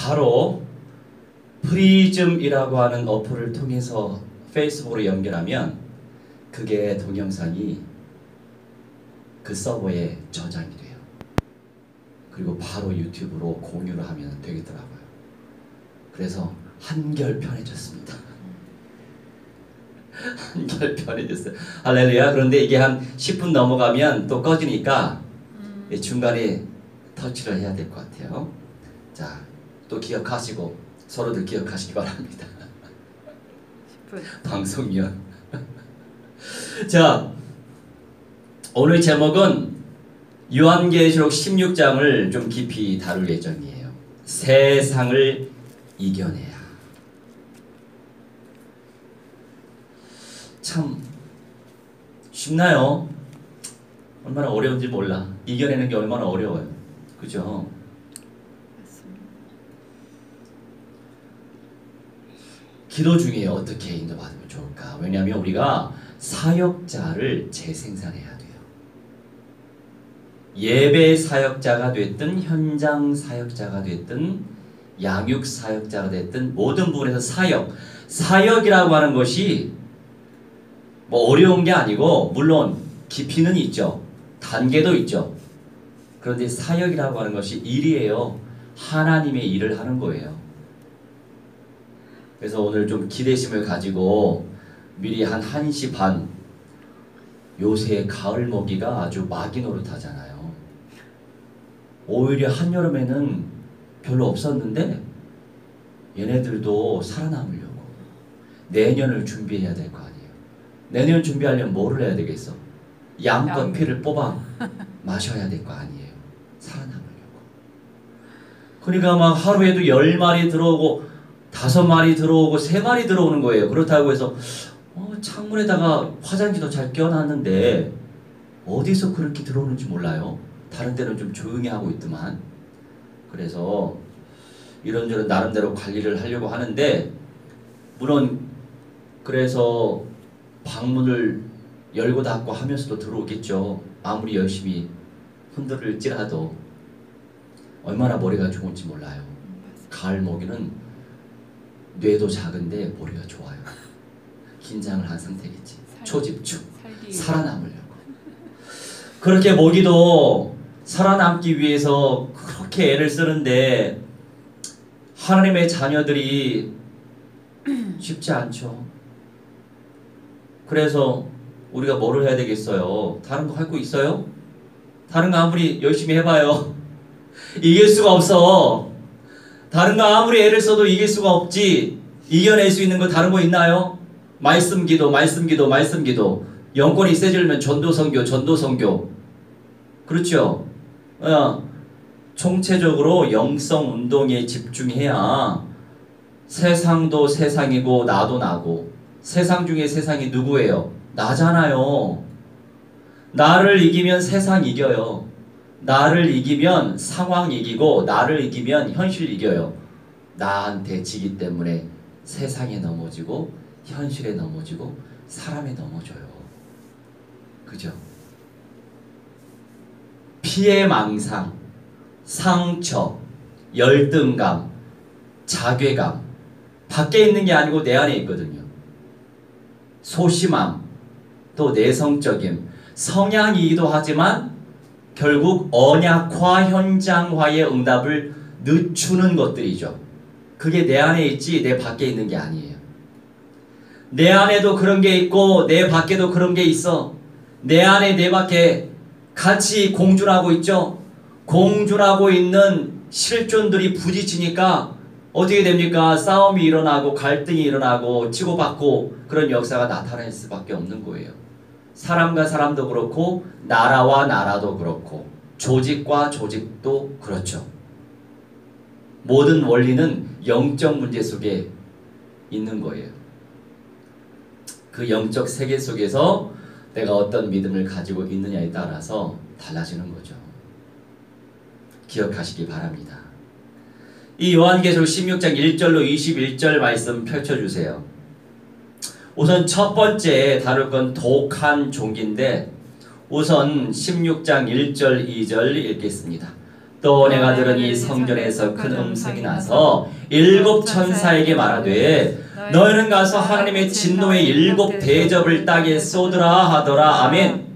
바로 프리즘이라고 하는 어플을 통해서 페이스북으로 연결하면 그게 동영상이 그 서버에 저장이 돼요. 그리고 바로 유튜브로 공유를 하면 되겠더라고요. 그래서 한결 편해졌습니다. 한결 편해졌어요. 할렐루야. 그런데 이게 한 10분 넘어가면 또 꺼지니까 중간에 터치를 해야 될 것 같아요. 자, 또 기억하시고 서로들 기억하시기 바랍니다. 10분. 방송위원. 자, 오늘 제목은 요한계시록 16장을 좀 깊이 다룰 예정이에요. 세상을 이겨내야. 참 쉽나요? 얼마나 어려운지 몰라. 이겨내는 게 얼마나 어려워요. 그죠? 기도 중에 어떻게 인도받으면 좋을까? 왜냐하면 우리가 사역자를 재생산해야 돼요. 예배 사역자가 됐든 현장 사역자가 됐든 양육 사역자가 됐든 모든 부분에서 사역이라고 하는 것이 뭐 어려운 게 아니고 물론 깊이는 있죠. 단계도 있죠. 그런데 사역이라고 하는 것이 일이에요. 하나님의 일을 하는 거예요. 그래서 오늘 좀 기대심을 가지고 미리 한 1시 반, 요새 가을 먹이가 아주 마귀 노릇하잖아요. 오히려 한여름에는 별로 없었는데 얘네들도 살아남으려고 내년을 준비해야 될 거 아니에요. 내년 준비하려면 뭐를 해야 되겠어? 양껏 피를 뽑아 마셔야 될 거 아니에요. 살아남으려고. 그러니까 막 하루에도 10마리 들어오고 5마리 들어오고 3마리 들어오는 거예요. 그렇다고 해서 창문에다가 화장지도 잘 껴놨는데 어디서 그렇게 들어오는지 몰라요. 다른 데는 좀 조용히 하고 있더만. 그래서 이런저런 나름대로 관리를 하려고 하는데 물론 그래서 방문을 열고 닫고 하면서도 들어오겠죠. 아무리 열심히 흔들을지라도 얼마나 머리가 좋은지 몰라요. 가을 모기는 뇌도 작은데 머리가 좋아요. 긴장을 한 상태겠지. 초집중. 살아남으려고. 그렇게 모기도 살아남기 위해서 그렇게 애를 쓰는데 하나님의 자녀들이 쉽지 않죠. 그래서 우리가 뭐를 해야 되겠어요? 다른 거 할 거 있어요? 다른 거 아무리 열심히 해봐요. 이길 수가 없어. 다른 거 아무리 애를 써도 이길 수가 없지. 이겨낼 수 있는 거 다른 거 있나요? 말씀 기도. 영권이 세지려면 전도선교. 그렇죠? 총체적으로 영성 운동에 집중해야 세상도 세상이고 나도 나고. 세상 중에 세상이 누구예요? 나잖아요. 나를 이기면 세상 이겨요. 나를 이기면 상황 이기고 나를 이기면 현실 이겨요. 나한테 지기 때문에 세상에 넘어지고 현실에 넘어지고 사람에 넘어져요. 그죠? 피해망상, 상처, 열등감, 자괴감 밖에 있는 게 아니고 내 안에 있거든요. 소심함, 또 내성적임, 성향이기도 하지만 결국 언약화, 현장화의 응답을 늦추는 것들이죠. 그게 내 안에 있지 내 밖에 있는 게 아니에요. 내 안에도 그런 게 있고 내 밖에도 그런 게 있어. 내 안에 내 밖에 같이 공존하고 있죠. 공존하고 있는 실존들이 부딪히니까 어떻게 됩니까? 싸움이 일어나고 갈등이 일어나고 치고받고 그런 역사가 나타날 수밖에 없는 거예요. 사람과 사람도 그렇고 나라와 나라도 그렇고 조직과 조직도 그렇죠. 모든 원리는 영적 문제 속에 있는 거예요. 그 영적 세계 속에서 내가 어떤 믿음을 가지고 있느냐에 따라서 달라지는 거죠. 기억하시기 바랍니다. 이 요한계시록 16장 1절로 21절 말씀 펼쳐주세요. 우선 첫 번째 다룰 건 독한 종기인데 우선 16장 1절 2절 읽겠습니다. 또 내가 들으니 성전에서 큰 음성이 나서 일곱 천사에게 말하되 너희는 가서 하나님의 진노의 일곱 대접을 땅에 쏟으라 하더라. 아멘.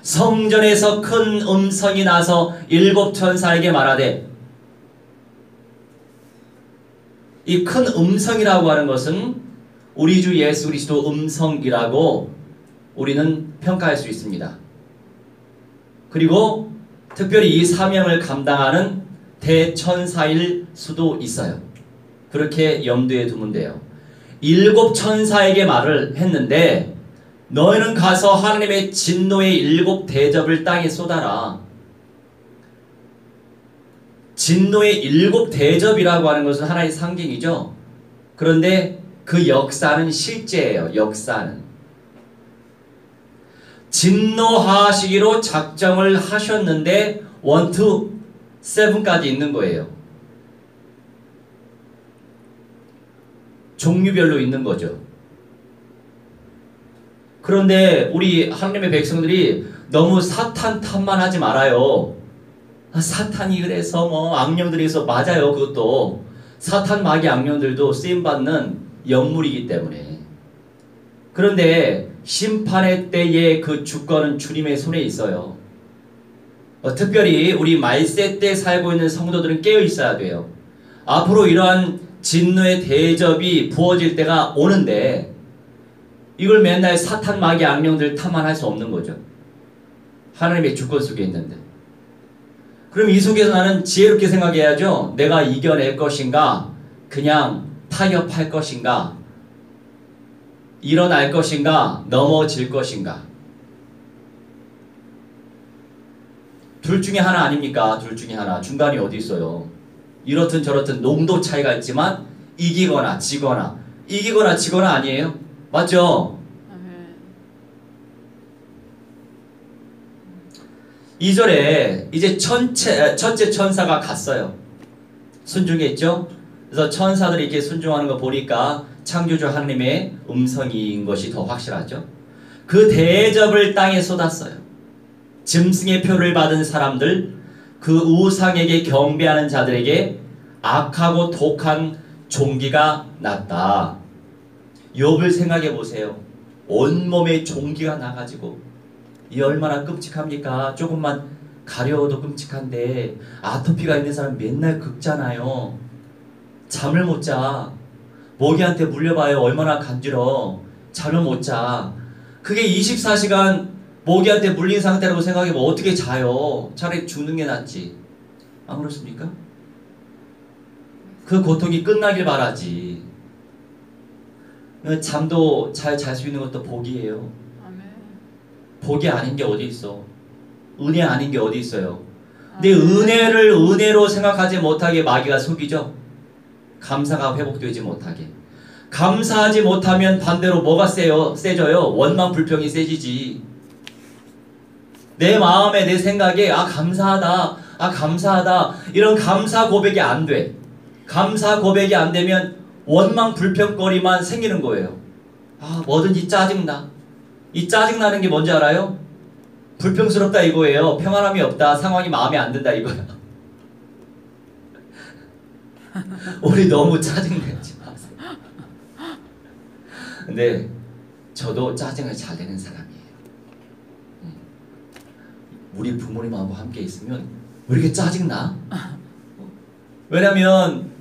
성전에서 큰 음성이 나서 일곱 천사에게 말하되, 이 큰 음성이라고 하는 것은 우리 주 예수 그리스도 음성이라고 우리는 평가할 수 있습니다. 그리고 특별히 이 사명을 감당하는 대천사일 수도 있어요. 그렇게 염두에 두면 돼요. 일곱 천사에게 말을 했는데 너희는 가서 하나님의 진노의 일곱 대접을 땅에 쏟아라. 진노의 일곱 대접이라고 하는 것은 하나의 상징이죠. 그런데 그 역사는 실제예요. 역사는 진노하시기로 작정을 하셨는데 1, 2, 7까지 있는 거예요. 종류별로 있는 거죠. 그런데 우리 하나님의 백성들이 너무 사탄 탓만 하지 말아요. 사탄이 그래서 뭐 악령들이 있어. 맞아요. 그것도 사탄 마귀 악령들도 쓰임받는 영물이기 때문에. 그런데 심판의 때에 그 주권은 주님의 손에 있어요. 특별히 우리 말세 때 살고 있는 성도들은 깨어 있어야 돼요. 앞으로 이러한 진노의 대접이 부어질 때가 오는데 이걸 맨날 사탄 마귀 악령들 탓만 할 수 없는 거죠. 하나님의 주권 속에 있는데. 그럼 이 속에서 나는 지혜롭게 생각해야죠. 내가 이겨낼 것인가? 그냥 타협할 것인가? 일어날 것인가? 넘어질 것인가? 둘 중에 하나 아닙니까? 둘 중에 하나. 중간이 어디 있어요? 이렇든 저렇든 농도 차이가 있지만 이기거나 지거나 이기거나 지거나 아니에요? 맞죠? 2절에 이제 첫째 천사가 갔어요. 순종했죠? 그래서 천사들이 이렇게 순종하는 거 보니까 창조주 하나님의 음성인 것이 더 확실하죠. 그 대접을 땅에 쏟았어요. 짐승의 표를 받은 사람들, 그 우상에게 경배하는 자들에게 악하고 독한 종기가 났다. 욥을 생각해 보세요. 온몸에 종기가 나가지고 이 얼마나 끔찍합니까? 조금만 가려워도 끔찍한데 아토피가 있는 사람 맨날 긁잖아요. 잠을 못 자. 모기한테 물려봐요. 얼마나 간지러워. 잠을 못 자. 그게 24시간 모기한테 물린 상태라고 생각해보면 어떻게 자요? 차라리 죽는 게 낫지. 안 그렇습니까? 그 고통이 끝나길 바라지. 잠도 잘 잘 수 있는 것도 복이에요. 복이 아닌 게 어디 있어? 은혜 아닌 게 어디 있어요? 근데 은혜를 은혜로 생각하지 못하게 마귀가 속이죠. 감사가 회복되지 못하게. 감사하지 못하면 반대로 뭐가 세져요? 원망 불평이 세지지. 내 마음에 내 생각에 감사하다, 감사하다 이런 감사 고백이 안 돼. 감사 고백이 안 되면 원망 불평거리만 생기는 거예요. 뭐든지 짜증나. 이 짜증나는 게 뭔지 알아요? 불평스럽다 이거예요. 평안함이 없다. 상황이 마음에 안 든다 이거야. 우리 너무 짜증내지 마세요. 근데 저도 짜증을 잘 내는 사람이에요. 우리 부모님하고 함께 있으면 왜 이렇게 짜증나? 왜냐면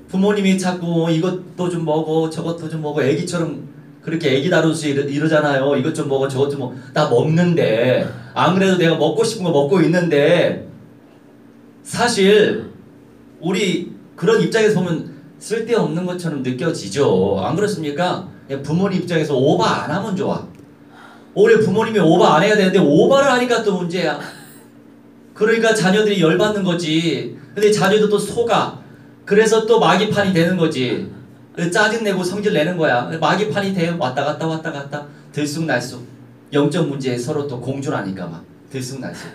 부모님이 자꾸 이것도 좀 먹어 저것도 좀 먹어 애기처럼 그렇게 애기 다루듯이 이러잖아요. 이것 좀 먹어 저것 좀 먹어. 나 먹는데 안 그래도 내가 먹고 싶은 거 먹고 있는데 사실 우리 그런 입장에서 보면 쓸데없는 것처럼 느껴지죠. 안 그렇습니까? 부모님 입장에서 오버 안 하면 좋아. 올해 부모님이 오버 안 해야 되는데 오버를 하니까 또 문제야. 그러니까 자녀들이 열받는 거지. 근데 자녀도 또 속아. 그래서 또 마귀판이 되는 거지. 짜증내고 성질 내는 거야. 마귀판이 돼. 왔다 갔다 들쑥날쑥. 영적 문제에 서로 또 공존하니까 막 들쑥날쑥.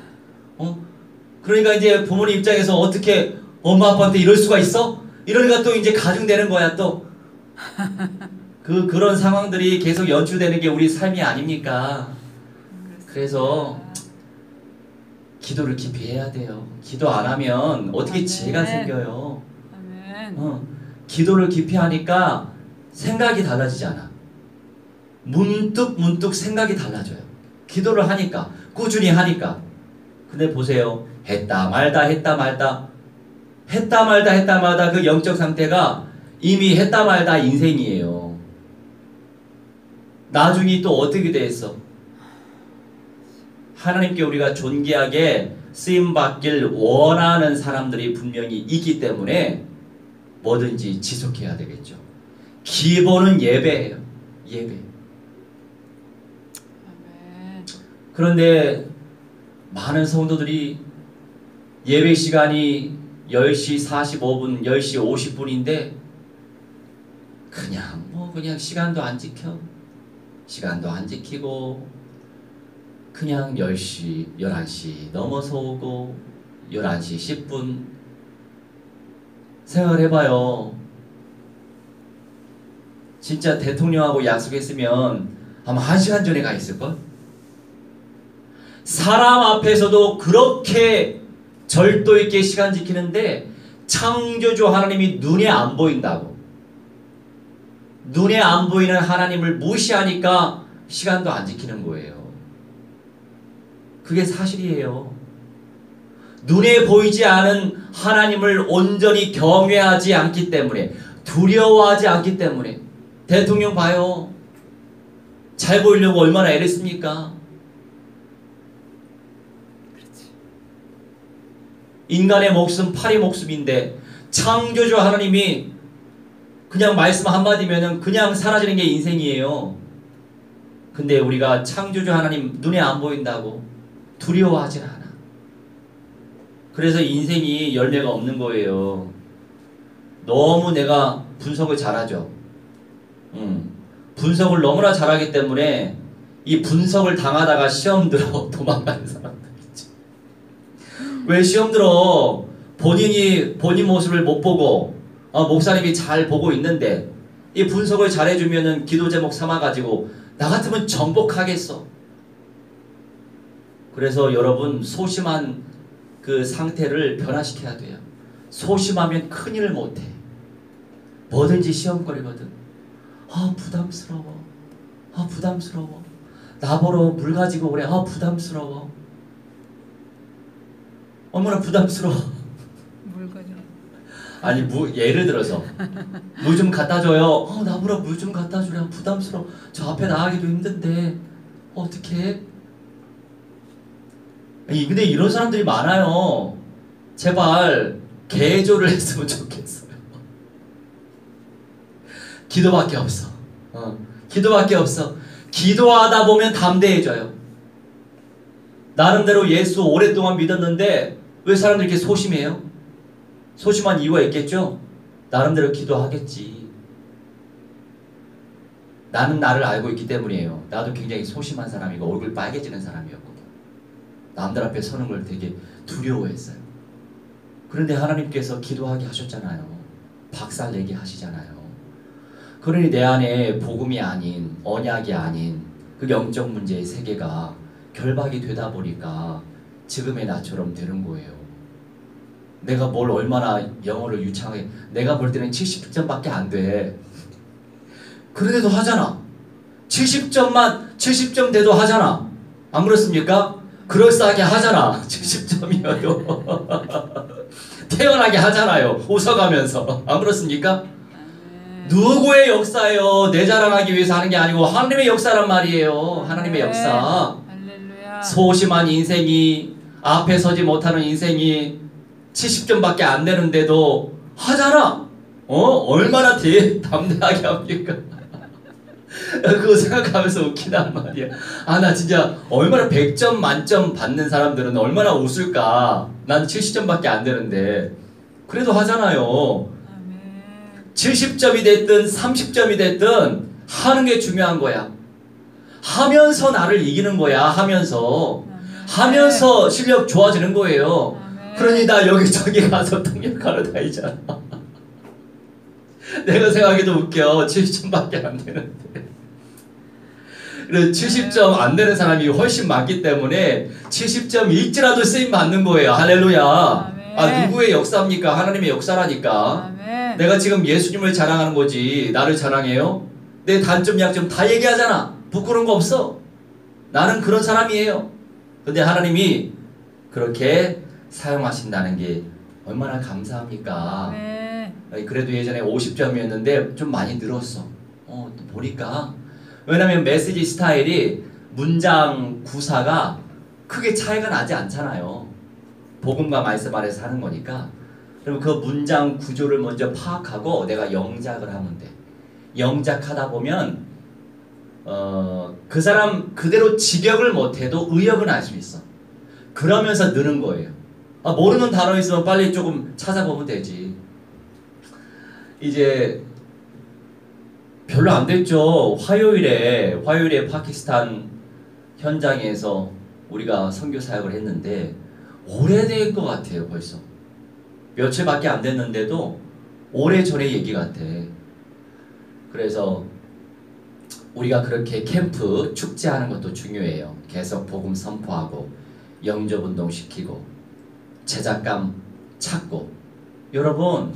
그러니까 이제 부모님 입장에서 어떻게 엄마 아빠한테 이럴 수가 있어? 이러니까 또 이제 가중되는 거야 또. 그런 상황들이 계속 연출되는 게 우리 삶이 아닙니까? 그래서 기도를 깊이 해야 돼요. 기도 안 하면 어떻게 아멘. 지혜가 생겨요. 아멘. 기도를 깊이 하니까 생각이 달라지잖아. 문득 생각이 달라져요. 기도를 하니까, 꾸준히 하니까. 근데 보세요. 했다 말다 그 영적 상태가 이미 했다 말다 인생이에요. 나중에 또 어떻게 됐어? 하나님께 우리가 존귀하게 쓰임받길 원하는 사람들이 분명히 있기 때문에 뭐든지 지속해야 되겠죠. 기본은 예배예요. 예배. 아멘. 그런데 많은 성도들이 예배 시간이 10시 45분, 10시 50분인데 그냥 시간도 안 지키고 그냥 10시, 11시 넘어서 오고 11시 10분 생각해봐요. 진짜 대통령하고 약속했으면 아마 1시간 전에 가 있을걸? 사람 앞에서도 그렇게 절도 있게 시간 지키는데 창조주 하나님이 눈에 안 보인다고. 눈에 안 보이는 하나님을 무시하니까 시간도 안 지키는 거예요. 그게 사실이에요. 눈에 보이지 않은 하나님을 온전히 경외하지 않기 때문에, 두려워하지 않기 때문에. 대통령 봐요. 잘 보이려고 얼마나 애랬습니까? 인간의 목숨 파리 목숨인데 창조주 하나님이 그냥 말씀 한마디면은 그냥 사라지는 게 인생이에요. 근데 우리가 창조주 하나님 눈에 안 보인다고 두려워하진 않아. 그래서 인생이 열매가 없는 거예요. 너무 내가 분석을 잘하죠. 분석을 너무나 잘하기 때문에 이 분석을 당하다가 시험 들어 도망가는 사람들 있죠. 왜 시험 들어? 본인 모습을 못 보고 목사님이 잘 보고 있는데 이 분석을 잘해주면은 기도 제목 삼아가지고 나 같으면 정복하겠어. 그래서 여러분 소심한 그 상태를 변화시켜야 돼요. 소심하면 큰일을 못해. 뭐든지 시험거리거든. 부담스러워. 나보러 물 가지고 오래. 부담스러워. 얼마나 부담스러워. 물 가져. 아니 예를 들어서 물 좀 갖다 줘요. 나보러 물 좀 갖다 주라. 부담스러워. 저 앞에 나가기도 힘든데 어떡해? 근데 이런 사람들이 많아요. 제발 개조를 했으면 좋겠어요. 기도밖에 없어. 기도밖에 없어. 기도하다 보면 담대해져요. 나름대로 예수 오랫동안 믿었는데 왜 사람들이 이렇게 소심해요? 소심한 이유가 있겠죠? 나름대로 기도하겠지. 나는 나를 알고 있기 때문이에요. 나도 굉장히 소심한 사람이고 얼굴 빨개지는 사람이었거든. 남들 앞에 서는 걸 되게 두려워했어요. 그런데 하나님께서 기도하게 하셨잖아요. 박살내게 하시잖아요. 그러니 내 안에 복음이 아닌, 언약이 아닌 그 영적 문제의 세계가 결박이 되다 보니까 지금의 나처럼 되는 거예요. 내가 뭘 얼마나 영어를 유창하게, 내가 볼 때는 70점밖에 안 돼. 그런데도 하잖아. 70점 돼도 하잖아. 안 그렇습니까? 그럴싸하게 하잖아. 70점이어도 태연하게 하잖아요. 웃어가면서. 안 그렇습니까? 누구의 역사예요? 내 자랑하기 위해서 하는 게 아니고 하나님의 역사란 말이에요. 하나님의 역사. 할렐루야. 소심한 인생이, 앞에 서지 못하는 인생이 70점밖에 안 되는데도 하잖아. 얼마나 담대하게 합니까? 그거 생각하면서 웃기단 말이야. 나 진짜 얼마나 100점 만점 받는 사람들은 얼마나 웃을까. 난 70점밖에 안 되는데 그래도 하잖아요. 70점이 됐든 30점이 됐든 하는 게 중요한 거야. 하면서 나를 이기는 거야. 하면서 실력 좋아지는 거예요. 그러니 나 여기저기 가서 통역하러 다니잖아. 내가 생각해도 웃겨. 70점밖에 안 되는데. 그래서 70점 안 되는 사람이 훨씬 많기 때문에 70점 일지라도 쓰임 받는 거예요. 할렐루야. 아, 누구의 역사입니까? 하나님의 역사라니까. 아멘. 내가 지금 예수님을 자랑하는 거지 나를 자랑해요? 내 단점 약점 다 얘기하잖아. 부끄러운 거 없어. 나는 그런 사람이에요. 근데 하나님이 그렇게 사용하신다는 게 얼마나 감사합니까? 네. 그래도 예전에 50점이었는데 좀 많이 늘었어. 또 보니까 왜냐면 메시지 스타일이 문장 구사가 크게 차이가 나지 않잖아요. 복음과 말씀 아래서 하는 거니까. 그럼 그 문장 구조를 먼저 파악하고 내가 영작을 하면 돼. 영작하다 보면 그 사람 그대로 직역을 못해도 의역은 알 수 있어. 그러면서 느는 거예요. 모르는 단어 있으면 빨리 조금 찾아보면 되지. 이제 별로 안 됐죠. 화요일에 파키스탄 현장에서 우리가 선교 사역을 했는데 오래된 것 같아요. 벌써 며칠밖에 안 됐는데도 오래전의 얘기 같아. 그래서 우리가 그렇게 캠프 축제하는 것도 중요해요. 계속 복음 선포하고 영접운동 시키고 제작감 찾고. 여러분,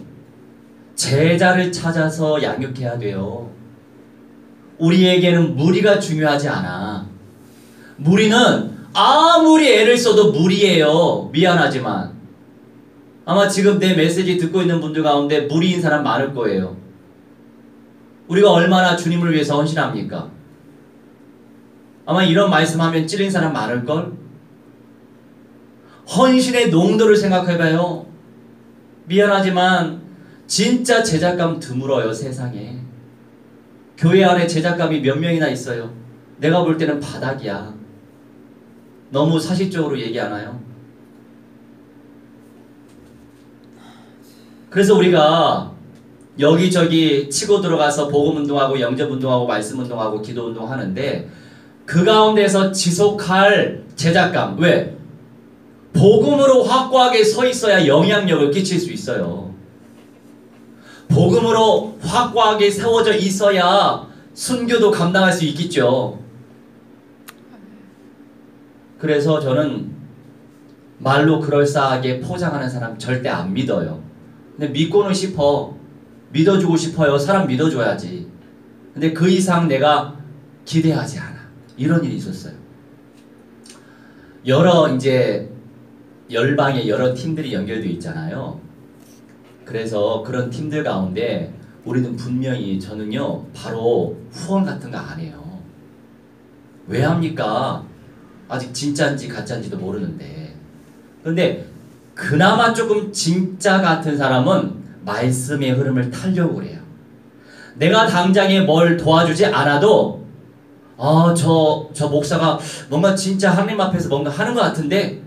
제자를 찾아서 양육해야 돼요. 우리에게는 무리가 중요하지 않아. 무리는 아무리 애를 써도 무리예요. 미안하지만 아마 지금 내 메시지 듣고 있는 분들 가운데 무리인 사람 많을 거예요. 우리가 얼마나 주님을 위해서 헌신합니까? 아마 이런 말씀하면 찔린 사람 많을걸? 헌신의 농도를 생각해봐요. 미안하지만 진짜 제작감 드물어요. 세상에. 교회 안에 제작감이 몇 명이나 있어요. 내가 볼 때는 바닥이야. 너무 사실적으로 얘기하나요? 그래서 우리가 여기저기 치고 들어가서 복음운동하고 영접운동하고 말씀운동하고 기도운동 하는데 그 가운데서 지속할 제작감. 왜? 복음으로 확고하게 서 있어야 영향력을 끼칠 수 있어요. 복음으로 확고하게 세워져 있어야 순교도 감당할 수 있겠죠. 그래서 저는 말로 그럴싸하게 포장하는 사람 절대 안 믿어요. 근데 믿고는 싶어. 믿어주고 싶어요. 사람 믿어줘야지. 근데 그 이상 내가 기대하지 않아. 이런 일이 있었어요. 이제 열방에 여러 팀들이 연결되어 있잖아요. 그래서 그런 팀들 가운데 우리는 분명히 저는요 바로 후원 같은 거 안 해요. 왜 합니까? 아직 진짜인지 가짜인지도 모르는데. 근데 그나마 조금 진짜 같은 사람은 말씀의 흐름을 타려고 그래요. 내가 당장에 뭘 도와주지 않아도 저 목사가 뭔가 진짜 하나님 앞에서 뭔가 하는 것 같은데,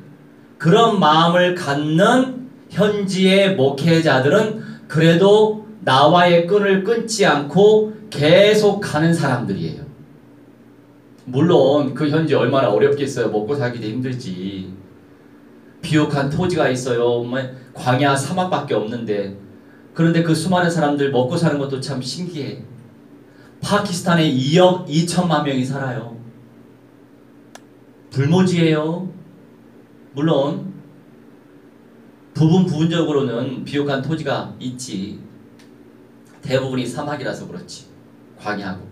그런 마음을 갖는 현지의 목회자들은 그래도 나와의 끈을 끊지 않고 계속 가는 사람들이에요. 물론 그 현지 얼마나 어렵겠어요. 먹고 살기도 힘들지. 비옥한 토지가 있어요. 광야 사막밖에 없는데. 그런데 그 수많은 사람들 먹고 사는 것도 참 신기해. 파키스탄에 2억 2천만 명이 살아요. 불모지예요. 물론 부분적으로는 비옥한 토지가 있지. 대부분이 사막이라서 그렇지. 광야고.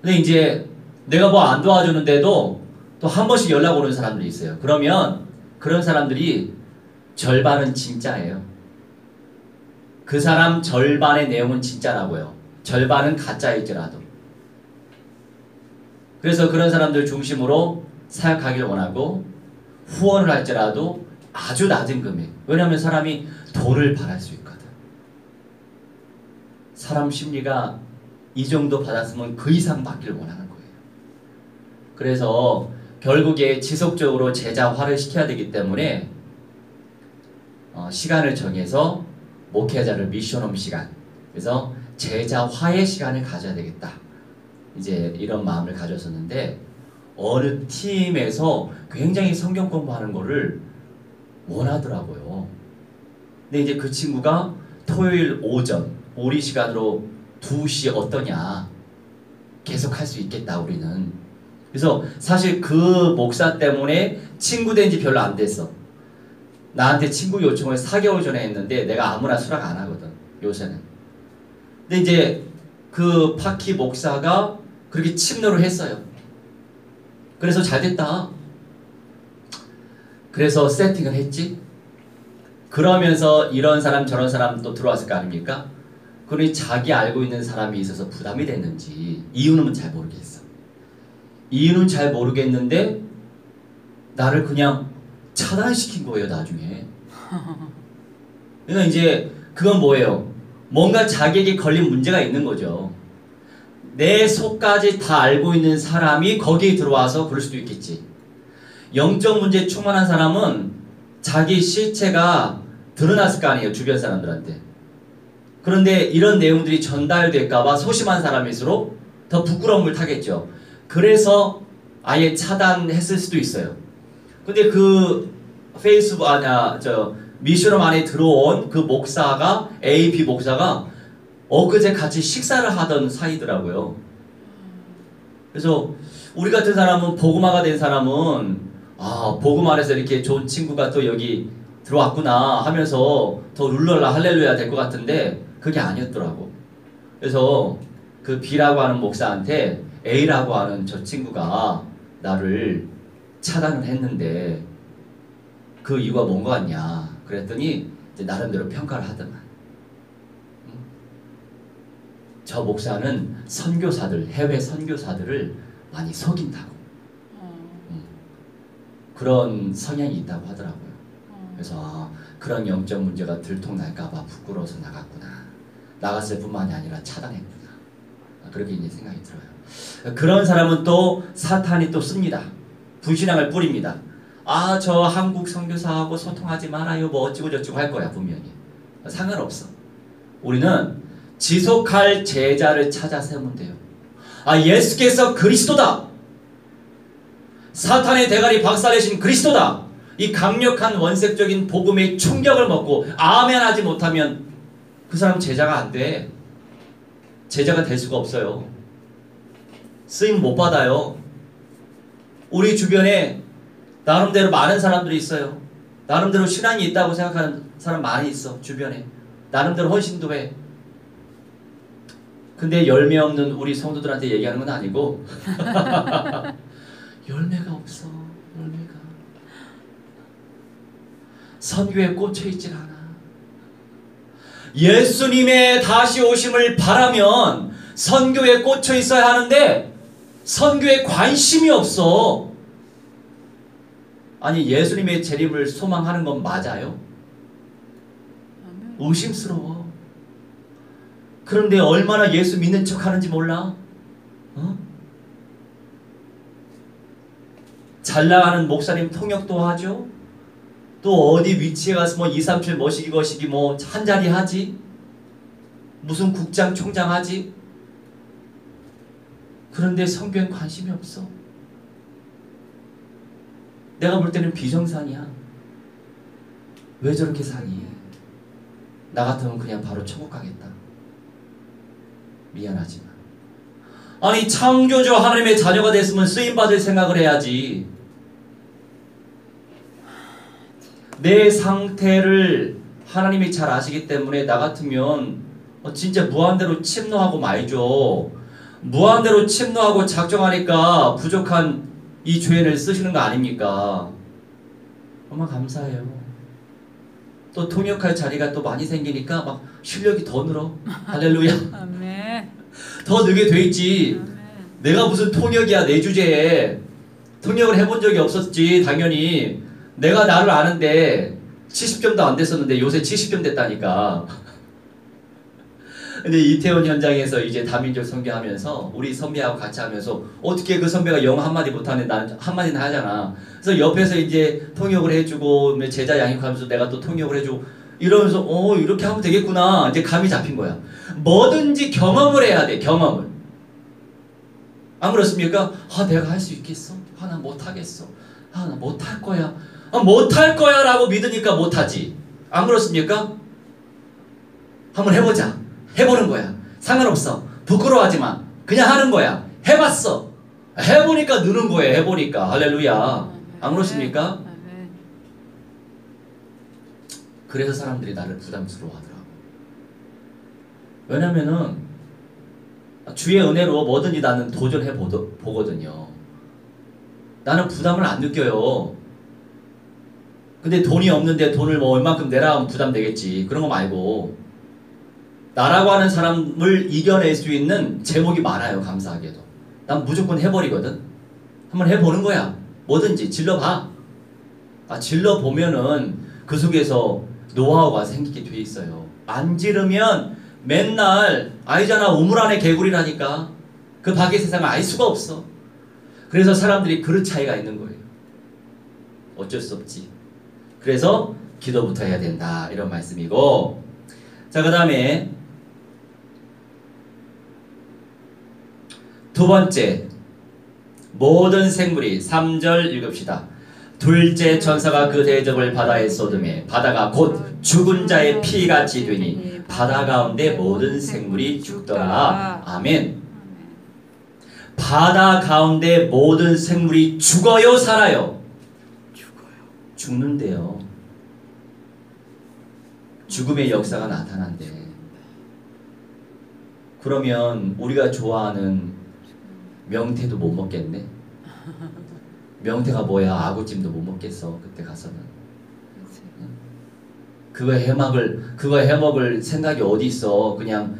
근데 이제 내가 뭐 안 도와주는데도 또 한 번씩 연락 오는 사람들이 있어요. 그러면 그런 사람들이 절반은 진짜예요. 그 사람 절반의 내용은 진짜라고요. 절반은 가짜일지라도. 그래서 그런 사람들 중심으로 사역하길 원하고, 후원을 할지라도 아주 낮은 금액. 왜냐하면 사람이 돈을 바랄 수 있거든. 사람 심리가 이 정도 받았으면 그 이상 받기를 원하는 거예요. 그래서 결국에 지속적으로 제자화를 시켜야 되기 때문에 시간을 정해서 목회자를 미션홈 시간, 그래서 제자화의 시간을 가져야 되겠다. 이제 이런 마음을 가졌었는데, 어느 팀에서 굉장히 성경 공부하는 거를 원하더라고요. 근데 이제 그 친구가 토요일 오전 우리 시간으로 2시 어떠냐. 계속 할 수 있겠다 우리는. 그래서 사실 그 목사 때문에 친구 된 지 별로 안 됐어. 나한테 친구 요청을 4개월 전에 했는데 내가 아무나 수락 안 하거든 요새는. 근데 이제 그 파키 목사가 그렇게 침노를 했어요. 그래서 잘 됐다. 그래서 세팅을 했지. 그러면서 이런 사람 저런 사람 또 들어왔을 거 아닙니까? 그러니 자기 알고 있는 사람이 있어서 부담이 됐는지 이유는 잘 모르겠어. 이유는 잘 모르겠는데 나를 그냥 차단시킨 거예요 나중에. 그러니까 이제 그건 뭐예요? 뭔가 자기에게 걸린 문제가 있는 거죠. 내 속까지 다 알고 있는 사람이 거기에 들어와서 그럴 수도 있겠지. 영적 문제에 충만한 사람은 자기 실체가 드러났을 거 아니에요 주변 사람들한테. 그런데 이런 내용들이 전달될까봐 소심한 사람일수록 더 부끄러움을 타겠죠. 그래서 아예 차단했을 수도 있어요. 근데 그 페이스북 미션홈 안에 들어온 그 목사가 AP 목사가 엊그제 같이 식사를 하던 사이더라고요. 그래서 우리 같은 사람은 복음화가 된 사람은 복음 안에서 이렇게 좋은 친구가 또 여기 들어왔구나 하면서 더 룰랄라 할렐루야 될 것 같은데 그게 아니었더라고. 그래서 그 B라고 하는 목사한테 A라고 하는 저 친구가 나를 차단을 했는데 그 이유가 뭔 거 같냐 그랬더니 이제 나름대로 평가를 하더만. 저 목사는 선교사들, 해외 선교사들을 많이 속인다고. 그런 성향이 있다고 하더라고요. 그래서 그런 영적 문제가 들통날까봐 부끄러워서 나갔구나. 나갔을 뿐만이 아니라 차단했구나. 그렇게 이제 생각이 들어요. 그런 사람은 또 사탄이 또 씁니다. 불신앙을 뿌립니다. 저 한국 선교사하고 소통하지 말아요. 뭐 어찌고 저찌고 할 거야 분명히. 상관없어. 우리는 지속할 제자를 찾아 세우면 돼요. 예수께서 그리스도다. 사탄의 대가리 박살내신 그리스도다. 이 강력한 원색적인 복음의 충격을 먹고 아멘 하지 못하면 그 사람 제자가 안 돼. 제자가 될 수가 없어요. 쓰임 못 받아요. 우리 주변에 나름대로 많은 사람들이 있어요. 나름대로 신앙이 있다고 생각하는 사람 많이 있어. 주변에 나름대로 헌신도 해. 근데 열매 없는 우리 성도들한테 얘기하는 건 아니고 열매가 없어. 열매가 선교에 꽂혀있질 않아. 예수님의 다시 오심을 바라면 선교에 꽂혀있어야 하는데 선교에 관심이 없어. 아니 예수님의 재림을 소망하는 건 맞아요? 의심스러워. 그런데 얼마나 예수 믿는 척 하는지 몰라? 잘 나가는 목사님 통역도 하죠? 또 어디 위치에 가서 뭐 2, 3칠 머시기 거시기 뭐 한자리 하지? 무슨 국장 총장 하지? 그런데 선교엔 관심이 없어. 내가 볼 때는 비정상이야. 왜 저렇게 사니? 나 같으면 그냥 바로 천국 가겠다. 미안하지만. 아니 창조주 하나님의 자녀가 됐으면 쓰임받을 생각을 해야지. 내 상태를 하나님이 잘 아시기 때문에 나 같으면 진짜 무한대로 침노하고 말죠. 무한대로 침노하고 작정하니까 부족한 이 죄인을 쓰시는 거 아닙니까? 정말 감사해요. 또 통역할 자리가 또 많이 생기니까 막 실력이 더 늘어. 할렐루야. 아멘. 더 늘게 돼 있지. 아멘. 내가 무슨 통역이야 내 주제에. 통역을 해본 적이 없었지 당연히. 내가 나를 아는데 70점도 안 됐었는데 요새 70점 됐다니까. 근데 이태원 현장에서 이제 다민족 선교하면서 우리 선배하고 같이 하면서 어떻게 그 선배가 영어 한마디 못하는데 나는 한마디는 하잖아. 그래서 옆에서 이제 통역을 해주고 제자 양육하면서 내가 또 통역을 해주고 이러면서 이렇게 하면 되겠구나. 이제 감이 잡힌 거야. 뭐든지 경험을 해야 돼. 경험을. 안 그렇습니까? 내가 할 수 있겠어? 나 못하겠어. 나 못할 거야. 못할 거야 라고 믿으니까 못하지. 안 그렇습니까? 한번 해보자. 해보는 거야. 상관없어. 부끄러워하지 마. 그냥 하는 거야. 해봤어. 해보니까 느는 거예요. 해보니까. 할렐루야. 안 그렇습니까? 아멘. 그래서 사람들이 나를 부담스러워하더라고. 왜냐면은 주의 은혜로 뭐든지 나는 도전해 보거든요. 나는 부담을 안 느껴요. 근데 돈이 없는데 돈을 뭐 얼만큼 내라 하면 부담 되겠지. 그런 거 말고 나라고 하는 사람을 이겨낼 수 있는 제목이 많아요. 감사하게도. 난 무조건 해버리거든. 한번 해보는 거야. 뭐든지 질러봐. 질러보면은 그 속에서 노하우가 생기게 돼 있어요. 안 지르면 맨날 알잖아. 우물 안에 개구리라니까. 그 밖의 세상을 알 수가 없어. 그래서 사람들이 그릇 차이가 있는 거예요. 어쩔 수 없지. 그래서 기도부터 해야 된다. 이런 말씀이고, 자, 그 다음에 두 번째, 모든 생물이 3절 읽읍시다. 둘째 천사가 그 대접을 바다에 쏟음에 바다가 곧 죽은 자의 피같이 되니 바다 가운데 모든 생물이 죽더라. 아멘. 바다 가운데 모든 생물이 죽어요, 살아요? 죽는데요. 죽음의 역사가 나타난대. 그러면 우리가 좋아하는 명태도 못 먹겠네. 명태가 뭐야? 아구찜도 못 먹겠어. 그때 가서는. 그거 해먹을 생각이 어디 있어? 그냥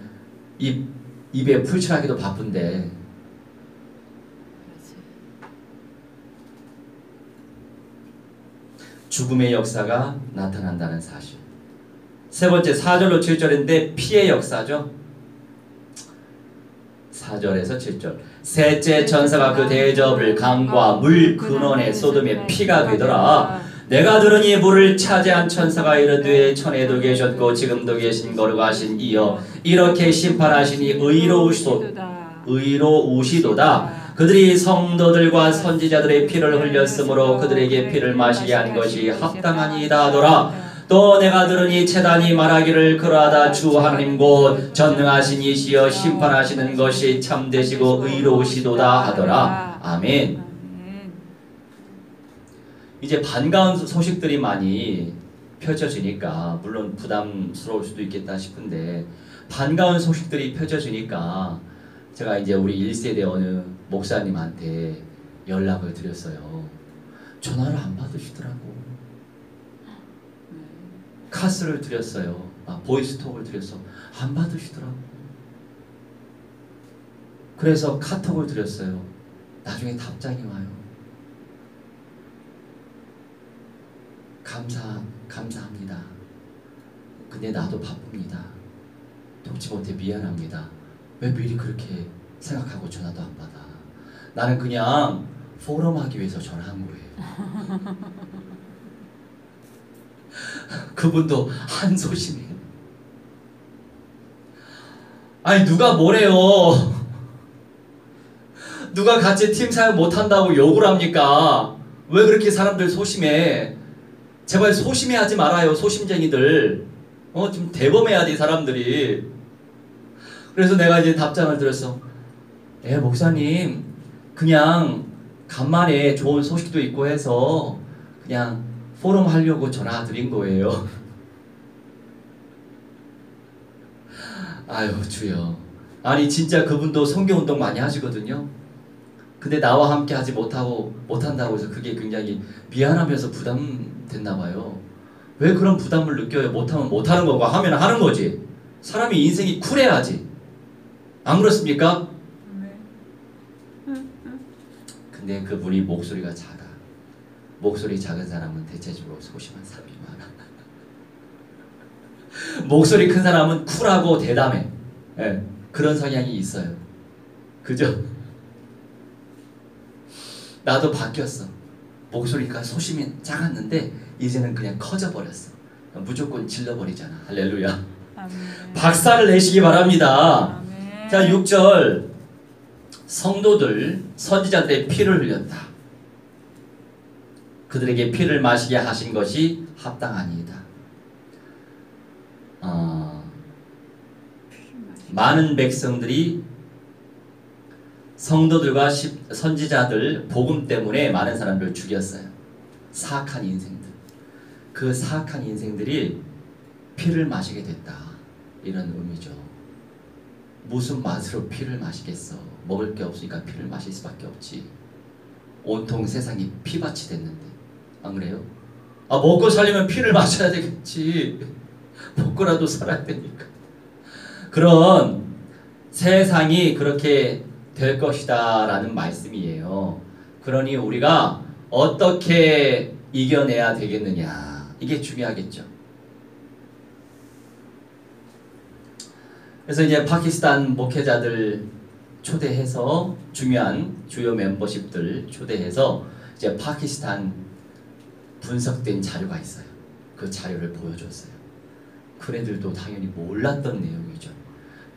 입에 풀칠하기도 바쁜데. 죽음의 역사가 나타난다는 사실. 세 번째 4절로 7절인데 피의 역사죠. 4절에서 7절. 셋째 천사가 그 대접을 강과 물 근원에 쏟음에 피가 되더라. 내가 들으니 물을 차지한 천사가 이르되 천에도 계셨고 지금도 계신 거룩하신 이여 이렇게 심판하시니 의로우시도다. 그들이 성도들과 선지자들의 피를 흘렸으므로 그들에게 피를 마시게 한 것이 합당하니이다 하더라. 또 내가 들으니 제단이 말하기를 그러하다. 주 하나님 곧 전능하신 이시여 심판하시는 것이 참되시고 의로우시도다 하더라. 아멘. 이제 반가운 소식들이 많이 펼쳐지니까 물론 부담스러울 수도 있겠다 싶은데 반가운 소식들이 펼쳐지니까 제가 이제 우리 1세대 어느 목사님한테 연락을 드렸어요. 전화를 안 받으시더라고. 카스를 드렸어요. 보이스톡을 드렸어. 안 받으시더라고. 그래서 카톡을 드렸어요. 나중에 답장이 와요. 감사합니다. 근데 나도 바쁩니다. 돕지 못해 미안합니다. 왜 미리 그렇게 생각하고 전화도 안 받아? 나는 그냥 포럼 하기 위해서 전화한 거예요. 그분도 한소심해. 아니 누가 뭐래요? 누가 같이 팀 사역 못한다고 욕을 합니까? 왜 그렇게 사람들 소심해? 제발 소심해하지 말아요. 소심쟁이들. 좀 대범해야 돼 사람들이. 그래서 내가 이제 답장을 드렸어. 목사님 그냥 간만에 좋은 소식도 있고 해서 그냥 포럼 하려고 전화 드린 거예요. 아유 주여. 아니 진짜 그분도 성경운동 많이 하시거든요. 근데 나와 함께 하지 못한다고 해서 그게 굉장히 미안하면서 부담됐나 봐요. 왜 그런 부담을 느껴요? 못하면 못하는 거고 하면 하는 거지. 사람이 인생이 쿨해야지. 안 그렇습니까? 근데 그분이 목소리가 작아. 목소리 작은 사람은 대체적으로 소심한 사람이 많아. 목소리 큰 사람은 쿨하고 대담해. 그런 성향이 있어요. 그죠? 나도 바뀌었어. 목소리가 소심이 작았는데 이제는 그냥 커져버렸어. 무조건 질러버리잖아. 할렐루야. 아멘. 박사를 내시기 바랍니다. 아멘. 자 6절 성도들 선지자들의 피를 흘렸다. 그들에게 피를 마시게 하신 것이 합당하니이다. 많은 백성들이 성도들과 선지자들 복음 때문에 많은 사람들을 죽였어요. 사악한 인생들. 그 사악한 인생들이 피를 마시게 됐다. 이런 의미죠. 무슨 맛으로 피를 마시겠어. 먹을 게 없으니까 피를 마실 수밖에 없지. 온통 세상이 피밭이 됐는데 안 그래요? 아, 먹고 살려면 피를 마셔야 되겠지. 먹고라도 살아야 되니까. 그런 세상이 그렇게 될 것이다 라는 말씀이에요. 그러니 우리가 어떻게 이겨내야 되겠느냐, 이게 중요하겠죠. 그래서 이제 파키스탄 목회자들 초대해서, 중요한 주요 멤버십들 초대해서 이제 파키스탄 분석된 자료가 있어요. 그 자료를 보여줬어요. 그네들도 당연히 몰랐던 내용이죠.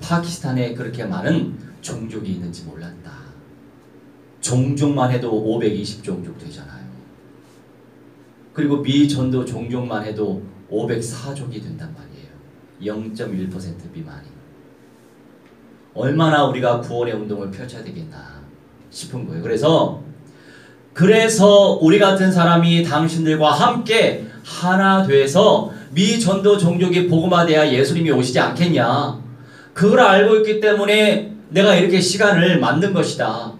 파키스탄에 그렇게 많은 종족이 있는지 몰랐다. 종족만 해도 520종족 되잖아요. 그리고 미전도 종족만 해도 504족이 된단 말이에요. 0.1% 미만이. 얼마나 우리가 구원의 운동을 펼쳐야 되겠나 싶은 거예요. 그래서 우리 같은 사람이 당신들과 함께 하나 돼서 미전도 종족이 복음화돼야 예수님이 오시지 않겠냐. 그걸 알고 있기 때문에 내가 이렇게 시간을 만든 것이다.